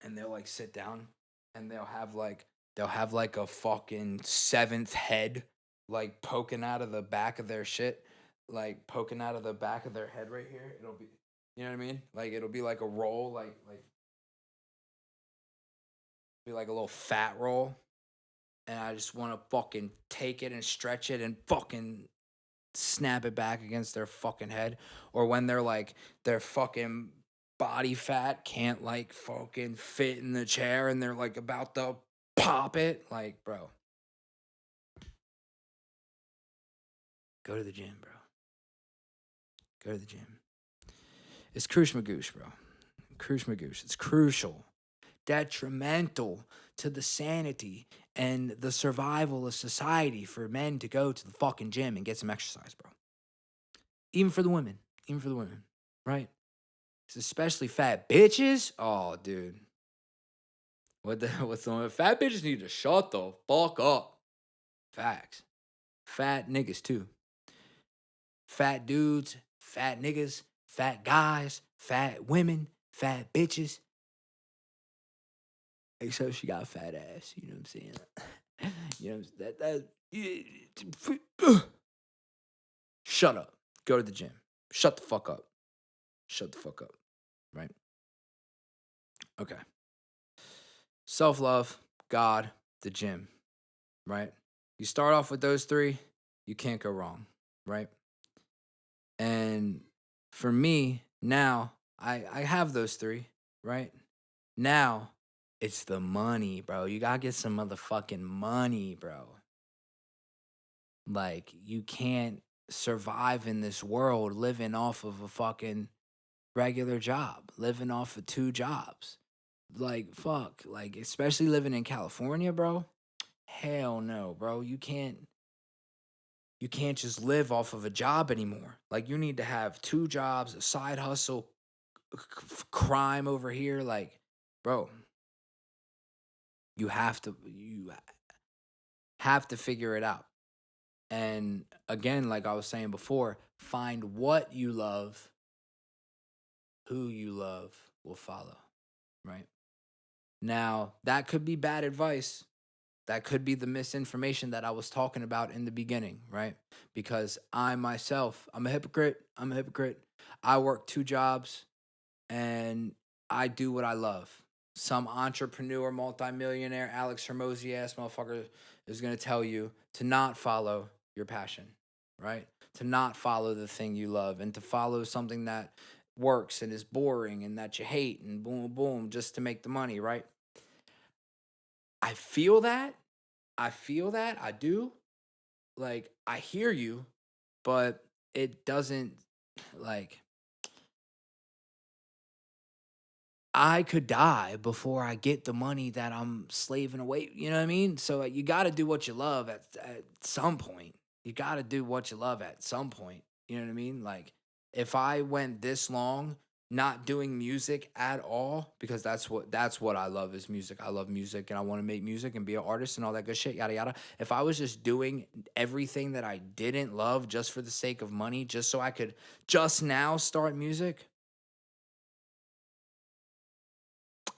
And they'll, like, sit down, and they'll have like a fucking seventh head, like, poking out of the back of their shit, like, poking out of the back of their head right here. It'll be, you know what I mean? Like, it'll be like a roll, like Be like a little fat roll. And I just want to fucking take it and stretch it and fucking snap it back against their fucking head. Or when they're like, their fucking body fat can't like fucking fit in the chair and they're like about to pop it. Like, bro, go to the gym, bro. Go to the gym. It's crucial magoosh, bro. Crucial magoosh. It's crucial, detrimental to the sanity and the survival of society for men to go to the fucking gym and get some exercise, bro. Even for the women. Even for the women. Right? It's especially fat bitches. Oh, dude. What's the fat bitches need to shut the fuck up. Facts. Fat niggas too. Fat dudes, fat niggas, fat guys, fat women, fat bitches. Except she got fat ass. You know what I'm saying? You know what I'm saying? Shut up. Go to the gym. Shut the fuck up. Shut the fuck up. Right? Okay. Self-love, God, the gym. Right? You start off with those three, you can't go wrong. Right? And for me, now, I have those three. Right? Now, it's the money, bro. You gotta get some motherfucking money, bro. Like, you can't survive in this world living off of a fucking regular job, living off of 2 jobs. Like, fuck. Like, especially living in California, bro. Hell no, bro. You can't just live off of a job anymore. Like, you need to have 2 jobs, a side hustle, crime over here. Like, bro, you have to figure it out. And again, like I was saying before, find what you love, who you love will follow, right? Now, that could be bad advice. That could be the misinformation that I was talking about in the beginning, right? Because I myself, I'm a hypocrite. I'm a hypocrite. I work 2 jobs and I do what I love. Some entrepreneur, multimillionaire, Alex Hermosi ass motherfucker is going to tell you to not follow your passion, right? To not follow the thing you love and to follow something that works and is boring and that you hate and boom, boom, just to make the money, right? I feel that. I feel that. I do. Like, I hear you, but it doesn't, like, I could die before I get the money that I'm slaving away. You know what I mean? So you got to do what you love at some point. You got to do what you love at some point. You know what I mean? Like, if I went this long not doing music at all, because that's what I love is music. I love music and I want to make music and be an artist and all that good shit, yada yada. If I was just doing everything that I didn't love just for the sake of money, just so I could just now start music,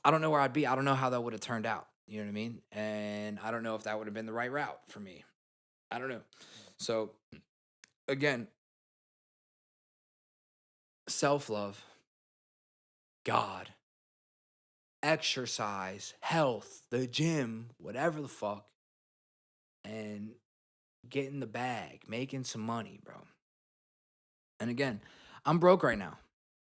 I don't know where I'd be. I don't know how that would have turned out. You know what I mean? And I don't know if that would have been the right route for me. I don't know. So, again, self love, God, exercise, health, the gym, whatever the fuck, and getting the bag, making some money, bro. And again, I'm broke right now.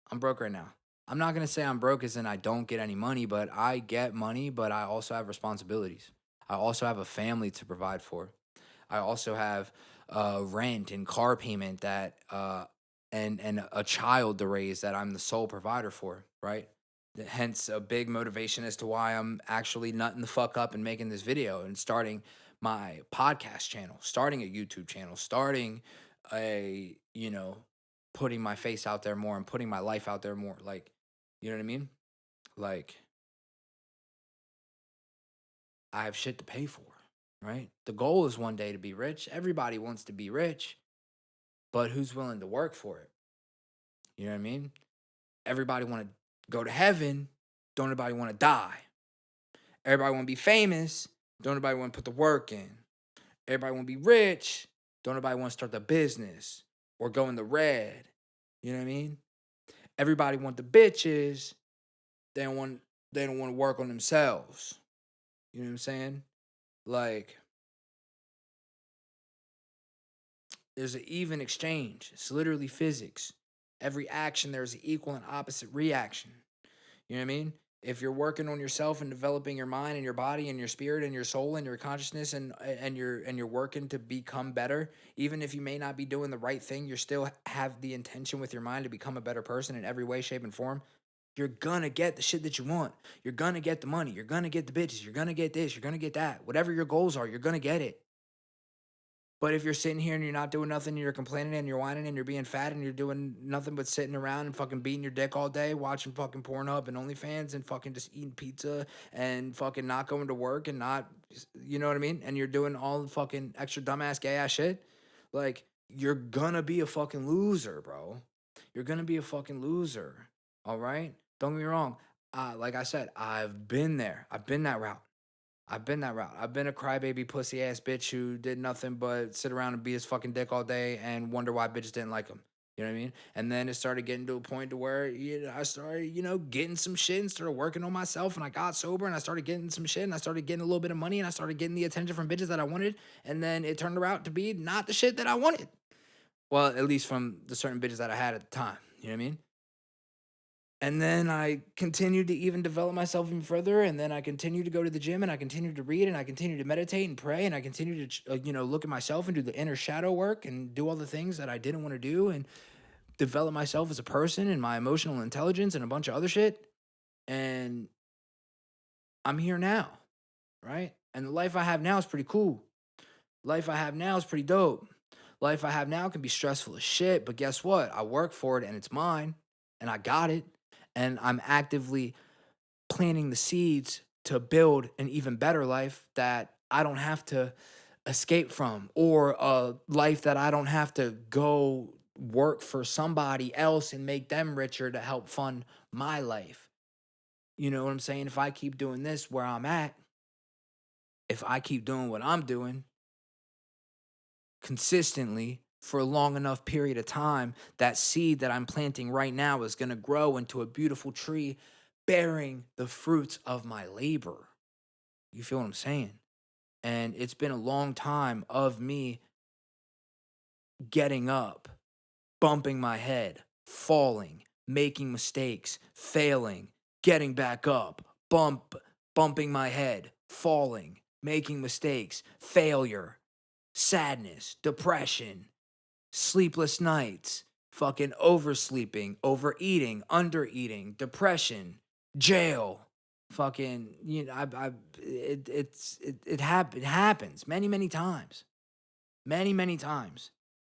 I'm broke right now. I'm not going to say I'm broke as in I don't get any money, but I get money, but I also have responsibilities. I also have a family to provide for. I also have rent and car payment that and a child to raise that I'm the sole provider for, right? Hence a big motivation as to why I'm actually nutting the fuck up and making this video and starting my podcast channel, starting a YouTube channel, starting a, putting my face out there more and putting my life out there more. Like, you know what I mean? Like, I have shit to pay for, right? The goal is one day to be rich. Everybody wants to be rich, but who's willing to work for it? You know what I mean? Everybody want to go to heaven. Don't nobody want to die. Everybody want to be famous. Don't nobody want to put the work in. Everybody want to be rich. Don't nobody want to start the business or go in the red. You know what I mean? Everybody want the bitches. They don't want to work on themselves. You know what I'm saying? Like, there's an even exchange. It's literally physics. Every action, there's an equal and opposite reaction. You know what I mean? If you're working on yourself and developing your mind and your body and your spirit and your soul and your consciousness, and you're working to become better, even if you may not be doing the right thing, you still have the intention with your mind to become a better person in every way, shape, and form. You're gonna get the shit that you want. You're gonna get the money. You're gonna get the bitches. You're gonna get this. You're gonna get that. Whatever your goals are, you're gonna get it. But if you're sitting here and you're not doing nothing, and you're complaining and you're whining and you're being fat and you're doing nothing but sitting around and fucking beating your dick all day, watching fucking Pornhub and OnlyFans and fucking just eating pizza and fucking not going to work and not, you know what I mean? And you're doing all the fucking extra dumbass gay ass shit, like, you're gonna be a fucking loser, bro. You're gonna be a fucking loser. All right? Don't get me wrong. Like I said, I've been there. I've been that route. I've been that route. I've been a crybaby pussy ass bitch who did nothing but sit around and be his fucking dick all day and wonder why bitches didn't like him. You know what I mean? And then it started getting to a point to where, I started, getting some shit and started working on myself, and I got sober and I started getting some shit and I started getting a little bit of money and I started getting the attention from bitches that I wanted. And then it turned out to be not the shit that I wanted. Well, at least from the certain bitches that I had at the time. You know what I mean? And then I continued to even develop myself even further. And then I continued to go to the gym and I continued to read and I continued to meditate and pray. And I continued to, look at myself and do the inner shadow work and do all the things that I didn't want to do and develop myself as a person and my emotional intelligence and a bunch of other shit. And I'm here now, right? And the life I have now is pretty cool. Life I have now is pretty dope. Life I have now can be stressful as shit, but guess what? I work for it and it's mine and I got it. And I'm actively planting the seeds to build an even better life that I don't have to escape from, or a life that I don't have to go work for somebody else and make them richer to help fund my life. You know what I'm saying? If I keep doing this where I'm at, if I keep doing what I'm doing consistently for a long enough period of time, that seed that I'm planting right now is going to grow into a beautiful tree bearing the fruits of my labor. You feel what I'm saying? And it's been a long time of me getting up, bumping my head, falling, making mistakes, failing, getting back up, bumping my head, falling, making mistakes, failure, sadness, depression, sleepless nights, fucking oversleeping, overeating, undereating, depression, jail, fucking, it happens many times, many times.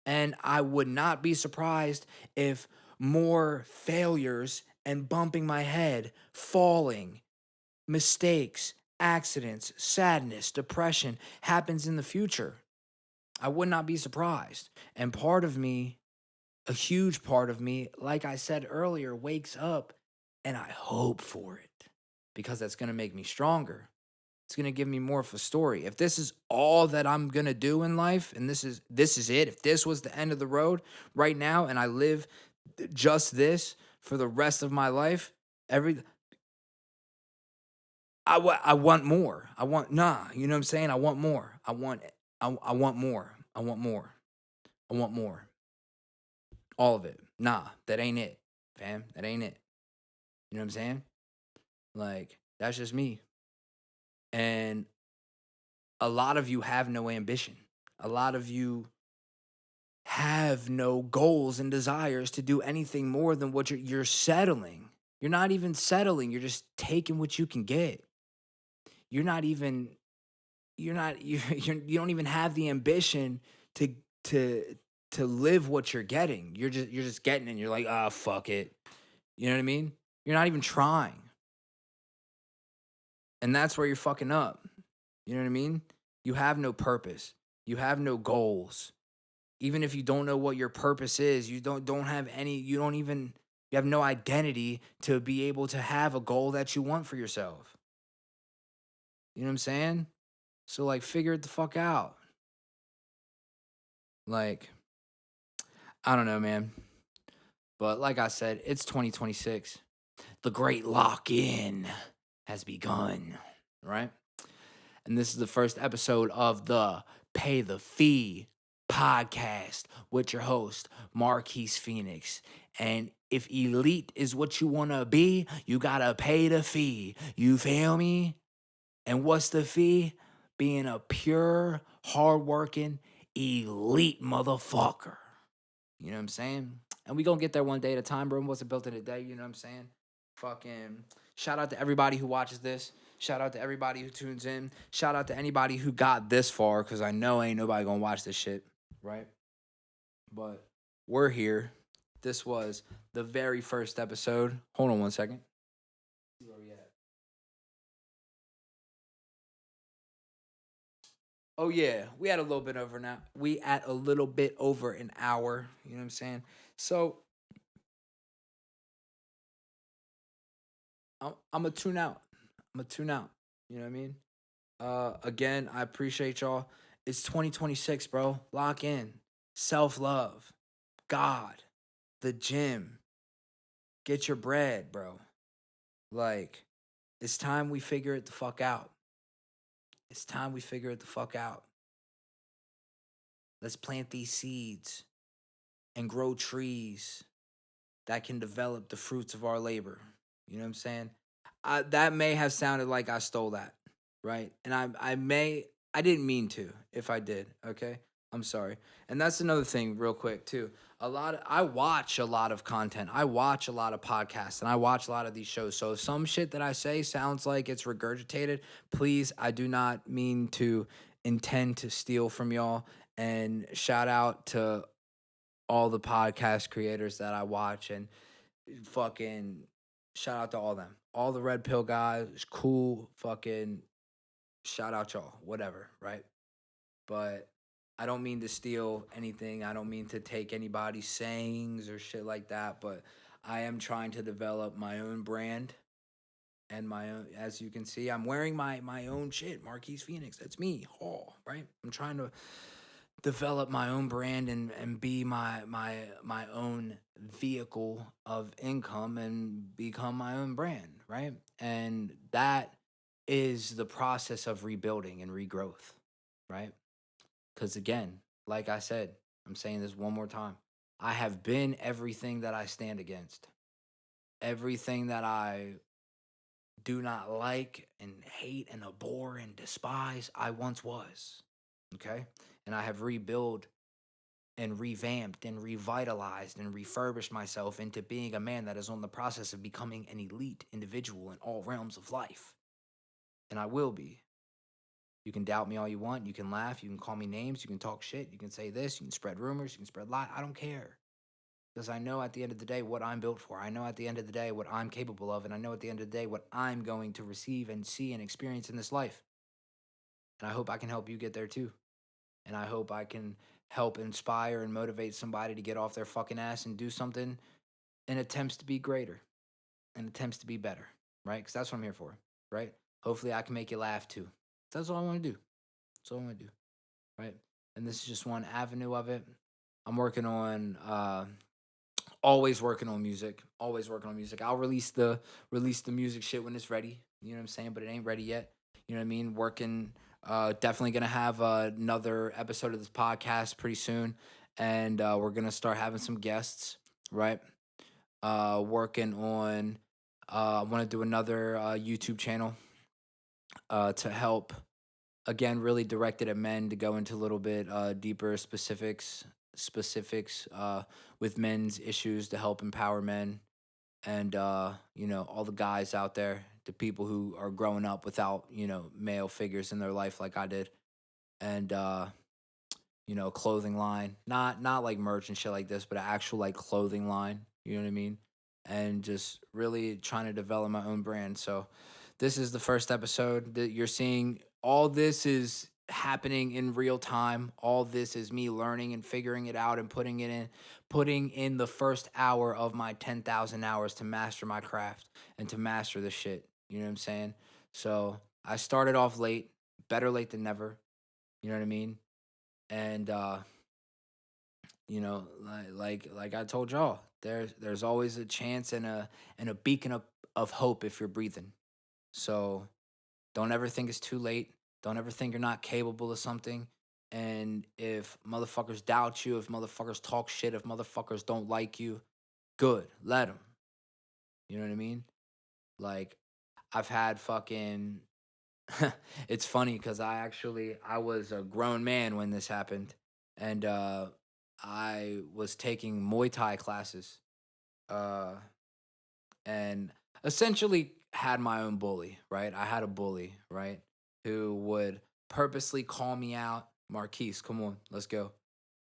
And I would not be surprised if more failures and bumping my head, falling, mistakes, accidents, sadness, depression happens in the future. I would not be surprised. And part of me, a huge part of me, like I said earlier, wakes up and I hope for it because that's going to make me stronger. It's going to give me more of a story. If this is all that I'm going to do in life and this is it, if this was the end of the road right now and I live just this for the rest of my life, I want more. You know what I'm saying? I want more. I want more. I want more. I want more. All of it. Nah, that ain't it, fam. That ain't it. You know what I'm saying? Like, that's just me. And a lot of you have no ambition. A lot of you have no goals and desires to do anything more than what you're settling. You're not even settling. You're just taking what you can get. You're not even you're not you don't even have the ambition to to to live what you're getting. You're just getting it and you're like, "Ah, fuck it." You know what I mean? You're not even trying. And that's where you're fucking up. You know what I mean? You have no purpose. You have no goals. Even if you don't know what your purpose is, you don't have any, you have no identity to be able to have a goal that you want for yourself. You know what I'm saying? So like figure it the fuck out. Like, I don't know, man. But like I said, it's 2026. The great lock in has begun, right? And this is the first episode of the Pay the Fee podcast with your host, Marquis Phenex. And if elite is what you want to be, you got to pay the fee. You feel me? And what's the fee? Being a pure, hardworking, elite motherfucker. You know what I'm saying? And we gonna get there one day at a time, bro. It wasn't built in a day, you know what I'm saying? Fucking shout out to everybody who watches this. Shout out to everybody who tunes in. Shout out to anybody who got this far, because I know ain't nobody gonna watch this shit, right? But we're here. This was the very first episode. Hold on one second. See where we at. Oh yeah, we had a little bit over now. We at a little bit over an hour. You know what I'm saying? So I'm a tune out. I'm a tune out. You know what I mean? Again, I appreciate y'all. It's 2026, bro. Lock in. Self love. God. The gym. Get your bread, bro. Like, it's time we figure it the fuck out. It's time we figure it the fuck out. Let's plant these seeds and grow trees that can develop the fruits of our labor. You know what I'm saying? That may have sounded like I stole that, right? And I didn't mean to. If I did, okay, I'm sorry. And that's another thing, real quick too. I watch a lot of content. I watch a lot of podcasts, and I watch a lot of these shows. So if some shit that I say sounds like it's regurgitated, please, I do not mean to intend to steal from y'all. And shout out to all the podcast creators that I watch, and fucking shout out to all them. All the red pill guys, cool, fucking shout out y'all, whatever, right? But I don't mean to steal anything. I don't mean to take anybody's sayings or shit like that, but I am trying to develop my own brand and my own, as you can see, I'm wearing my own shit, Marquis Phenex. That's me, Hall, right? I'm trying to develop my own brand and be my own vehicle of income and become my own brand, right? And that is the process of rebuilding and regrowth, right? Because again, like I said, I'm saying this one more time. I have been everything that I stand against. Everything that I do not like and hate and abhor and despise, I once was. Okay? And I have rebuilt and revamped and revitalized and refurbished myself into being a man that is on the process of becoming an elite individual in all realms of life. And I will be. You can doubt me all you want. You can laugh. You can call me names. You can talk shit. You can say this. You can spread rumors. You can spread lies. I don't care. Because I know at the end of the day what I'm built for. I know at the end of the day what I'm capable of. And I know at the end of the day what I'm going to receive and see and experience in this life. And I hope I can help you get there too. And I hope I can help inspire and motivate somebody to get off their fucking ass and do something in attempts to be greater and attempts to be better, right? Because that's what I'm here for, right? Hopefully I can make you laugh too. That's all I want to do. That's all I want to do, right? And this is just one avenue of it. I'm working on, always working on music. Always working on music. I'll release the music shit when it's ready. You know what I'm saying? But it ain't ready yet. You know what I mean? Working. Definitely gonna have another episode of this podcast pretty soon, and we're gonna start having some guests. Right. Working on. I want to do another YouTube channel to help, again, really directed at men, to go into a little bit deeper specifics with men's issues to help empower men, and all the guys out there, the people who are growing up without male figures in their life like I did. And clothing line, not like merch and shit like this, but an actual like clothing line, you know what I mean? And just really trying to develop my own brand. So this is the first episode that you're seeing. All this is happening in real time. All this is me learning and figuring it out and putting in the first hour of my 10,000 hours to master my craft and to master the shit. You know what I'm saying? So I started off late, better late than never. You know what I mean? And like I told y'all, there's always a chance and a beacon of hope if you're breathing. So don't ever think it's too late. Don't ever think you're not capable of something. And if motherfuckers doubt you, if motherfuckers talk shit, if motherfuckers don't like you, good, let them. You know what I mean? Like, I've had fucking. It's funny because I was a grown man when this happened, and I was taking Muay Thai classes, uh, and essentially had my own bully. Right, I had a bully, right, who would purposely call me out. Marquise, come on, let's go,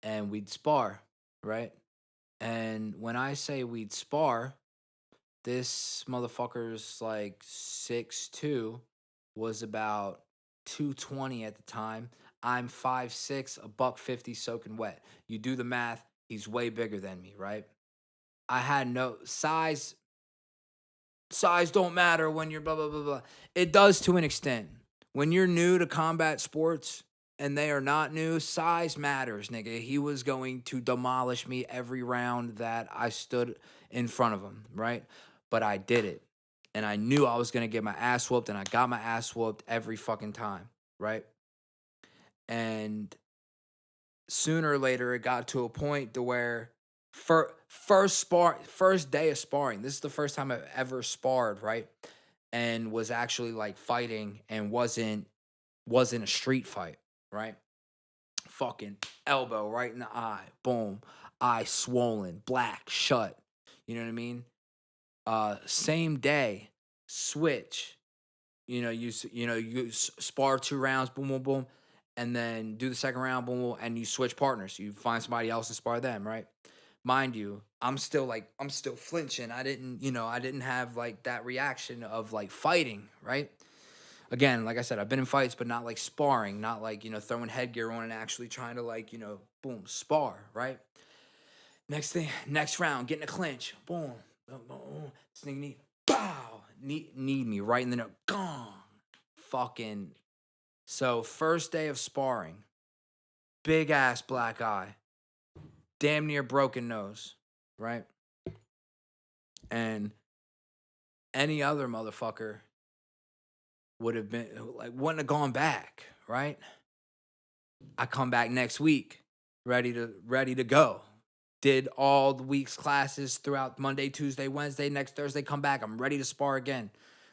and we'd spar, right. And when I say we'd spar, this motherfucker's like 6'2", was about 220 at the time. I'm 5'6", a buck 50 soaking wet. You do the math, he's way bigger than me, right? I had no size. Size don't matter when you're blah blah blah blah. It does to an extent. When you're new to combat sports and they are not new, size matters, nigga. He was going to demolish me every round that I stood in front of him, right? But I did it. And I knew I was gonna get my ass whooped, and I got my ass whooped every fucking time, right? And sooner or later it got to a point to where first day of sparring, this is the first time I've ever sparred, right, and was actually like fighting and wasn't a street fight, right. Fucking elbow right in the eye, boom, eye swollen, black, shut, you know what I mean. Same day, switch, you spar 2 rounds, boom, boom, boom, and then do the second round, boom, boom, and you switch partners. You find somebody else and spar them, right? Mind you, I'm still flinching. I didn't have like that reaction of like fighting, right? Again, like I said, I've been in fights, but not like sparring, not like throwing headgear on and actually trying to like boom, spar, right? Next round, getting a clinch, boom, boom, boom, boom. This nigga bow, need me right in the nose, gong, fucking. So first day of sparring, big ass black eye, damn near broken nose, right? And any other motherfucker would have been like wouldn't have gone back, right? I come back next week, ready to go. Did all the week's classes throughout Monday, Tuesday, Wednesday. Next Thursday, come back. I'm ready to spar again.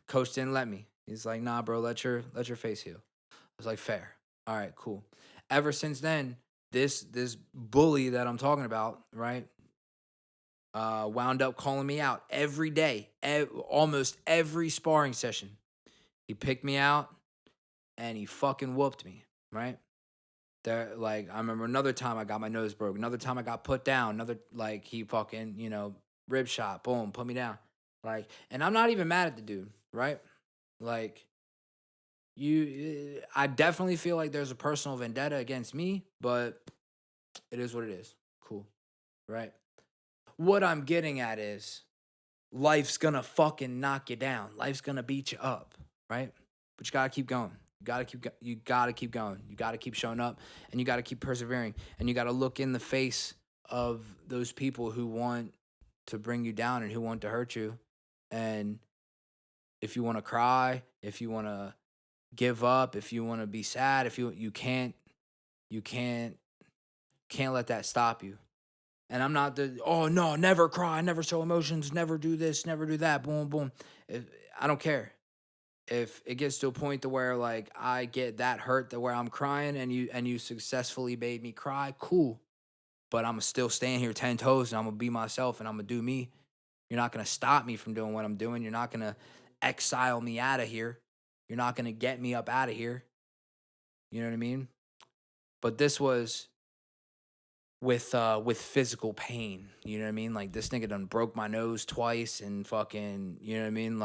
Coach didn't let me. He's like, nah, bro, let your face heal. I was like, fair. All right, cool. Ever since then, this bully that I'm talking about, right, wound up calling me out every day, almost every sparring session. He picked me out and he fucking whooped me, right? There, like, I remember another time I got my nose broke. Another time I got put down. Another, like, he fucking, rib shot, boom, put me down. Like, and I'm not even mad at the dude, right? Like, I definitely feel like there's a personal vendetta against me, but it is what it is. Cool, right? What I'm getting at is life's gonna fucking knock you down. Life's gonna beat you up, right? But you gotta keep going. You gotta keep going. You gotta keep showing up, and you gotta keep persevering, and you gotta look in the face of those people who want to bring you down and who want to hurt you. And if you want to cry, if you want to give up, if you want to be sad, if you can't let that stop you. And I'm not oh no, never cry, never show emotions, never do this, never do that, boom, boom. I don't care. If it gets to a point to where like I get that hurt to where I'm crying and you successfully made me cry, cool. But I'm still staying here 10 toes and I'm gonna be myself and I'm gonna do me. You're not gonna stop me from doing what I'm doing. You're not gonna exile me out of here. You're not gonna get me up out of here. You know what I mean? But this was with physical pain. You know what I mean? Like this nigga done broke my nose twice and fucking, you know what I mean?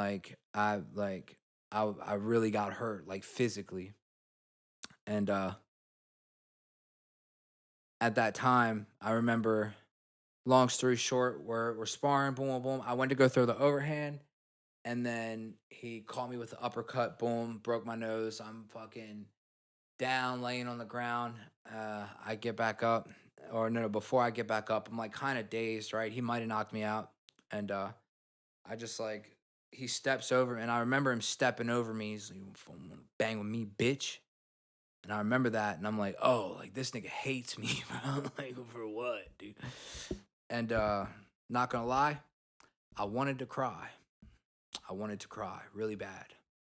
I really got hurt like physically. And at that time, I remember, long story short, we're sparring, boom, boom, boom. I went to go throw the overhand, and then he caught me with the uppercut, boom, broke my nose. I'm fucking down, laying on the ground. I get back up, or no, before I get back up, I'm like kind of dazed, right? He might have knocked me out, and I just like he steps over, and I remember him stepping over me. He's like, "You wanna bang with me, bitch." And I remember that, and I'm like, oh, like this nigga hates me, bro. Like for what, dude? And not gonna lie, I wanted to cry. I wanted to cry really bad,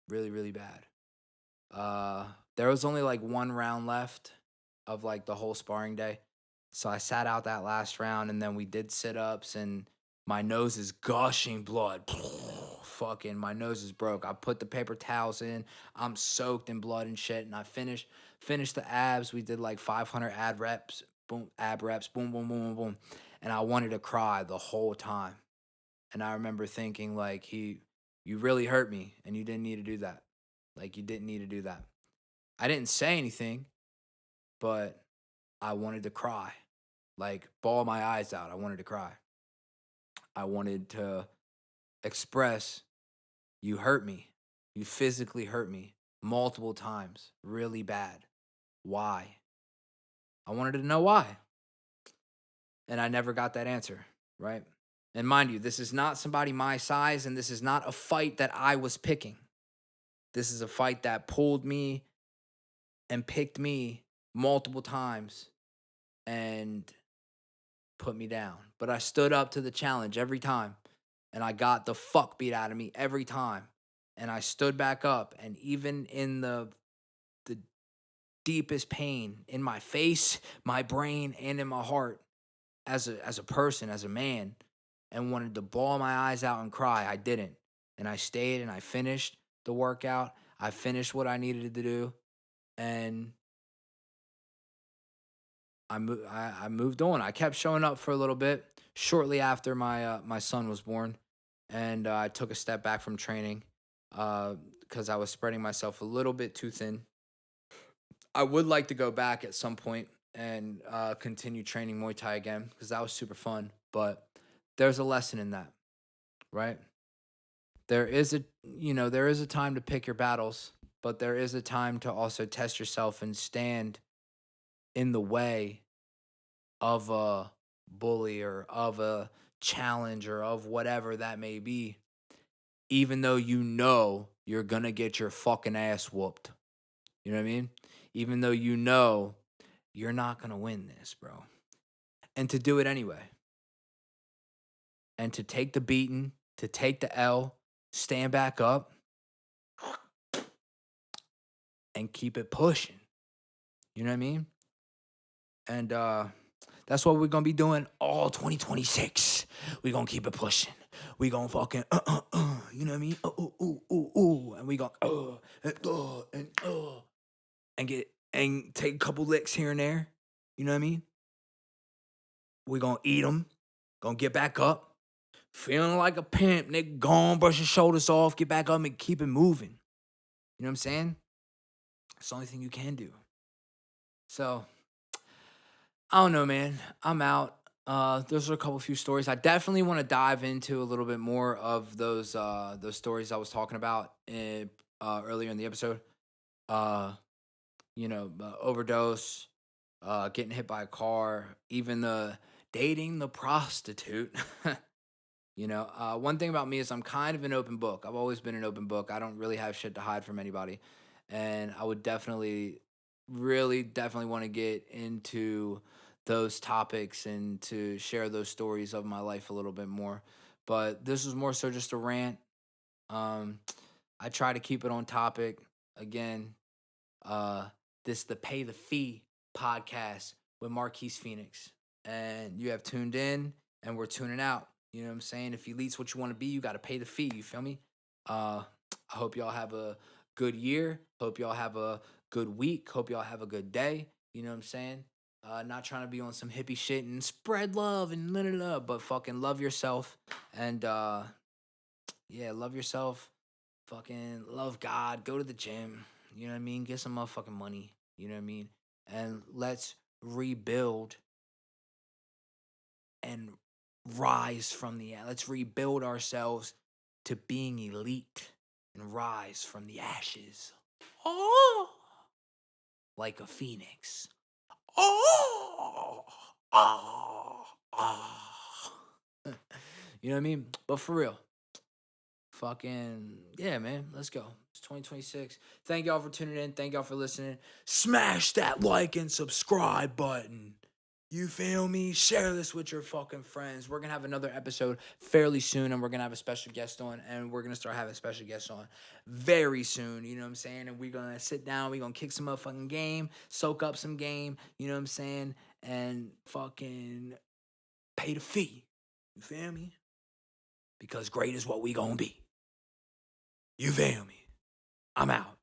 really, really bad. There was only like one round left of like the whole sparring day. So I sat out that last round and then we did sit ups and my nose is gushing blood. Fucking my nose is broke. I put the paper towels in. I'm soaked in blood and shit. And I finished the abs. We did like 500 ab reps, boom, boom, boom, boom, boom. And I wanted to cry the whole time. And I remember thinking like you really hurt me and you didn't need to do that. Like you didn't need to do that. I didn't say anything, but I wanted to cry. Like bawl my eyes out. I wanted to cry. I wanted to express you hurt me. You physically hurt me multiple times, really bad. Why? I wanted to know why. And I never got that answer, right? And mind you, this is not somebody my size and this is not a fight that I was picking. This is a fight that pulled me and picked me multiple times and put me down. But I stood up to the challenge every time and I got the fuck beat out of me every time. And I stood back up and even in the deepest pain in my face, my brain, and in my heart as a person, as a man, and wanted to bawl my eyes out and cry, I didn't. And I stayed and I finished the workout. I finished what I needed to do and I moved on. I kept showing up for a little bit shortly after my son was born, and I took a step back from training because I was spreading myself a little bit too thin. I would like to go back at some point and continue training Muay Thai again because that was super fun. But there's a lesson in that, right? There is there is a time to pick your battles, but there is a time to also test yourself and stand in the way of a bully or of a challenge or of whatever that may be, even though you know you're gonna get your fucking ass whooped. You know what I mean? Even though you know you're not gonna win this, bro. And to do it anyway. And to take the beating, to take the L, stand back up, and keep it pushing. You know what I mean? And that's what we're gonna be doing all 2026. We're gonna keep it pushing. We gonna fucking you know what I mean? And we gonna and get and take a couple licks here and there. You know what I mean? We gonna eat them. Gonna get back up. Feeling like a pimp, nigga. Go on, brush your shoulders off, get back up and keep it moving. You know what I'm saying? It's the only thing you can do. So I don't know, man. I'm out. Those are a couple few stories. I definitely want to dive into a little bit more of those stories I was talking about earlier in the episode. Uh, overdose, getting hit by a car, even the dating the prostitute. One thing about me is I'm kind of an open book. I've always been an open book. I don't really have shit to hide from anybody, and I would definitely, really, definitely want to get into those topics and to share those stories of my life a little bit more. But this was more so just a rant. Um, I try to keep it on topic. Again, this the Pay the Fee podcast with Marquis Phenex. And you have tuned in and we're tuning out. You know what I'm saying? If elite's what you want to be, you got to pay the fee. You feel me? I hope y'all have a good year. Hope y'all have a good week. Hope y'all have a good day. You know what I'm saying? Not trying to be on some hippie shit and spread love and but fucking love yourself. And love yourself. Fucking love God. Go to the gym. You know what I mean? Get some motherfucking money. You know what I mean? And let's rebuild and rise from let's rebuild ourselves to being elite and rise from the ashes. Oh, like a phoenix. Oh, oh, oh. You know what I mean? But for real, fucking yeah, man. Let's go. Let's 2026. Thank y'all for tuning in. Thank y'all for listening. Smash that like and subscribe button. You feel me? Share this with your fucking friends. We're going to have another episode fairly soon, and we're going to have a special guest on, and we're going to start having special guests on very soon, you know what I'm saying? And we're going to sit down, we're going to kick some motherfucking game, soak up some game, you know what I'm saying? And fucking pay the fee. You feel me? Because great is what we going to be. You feel me? I'm out.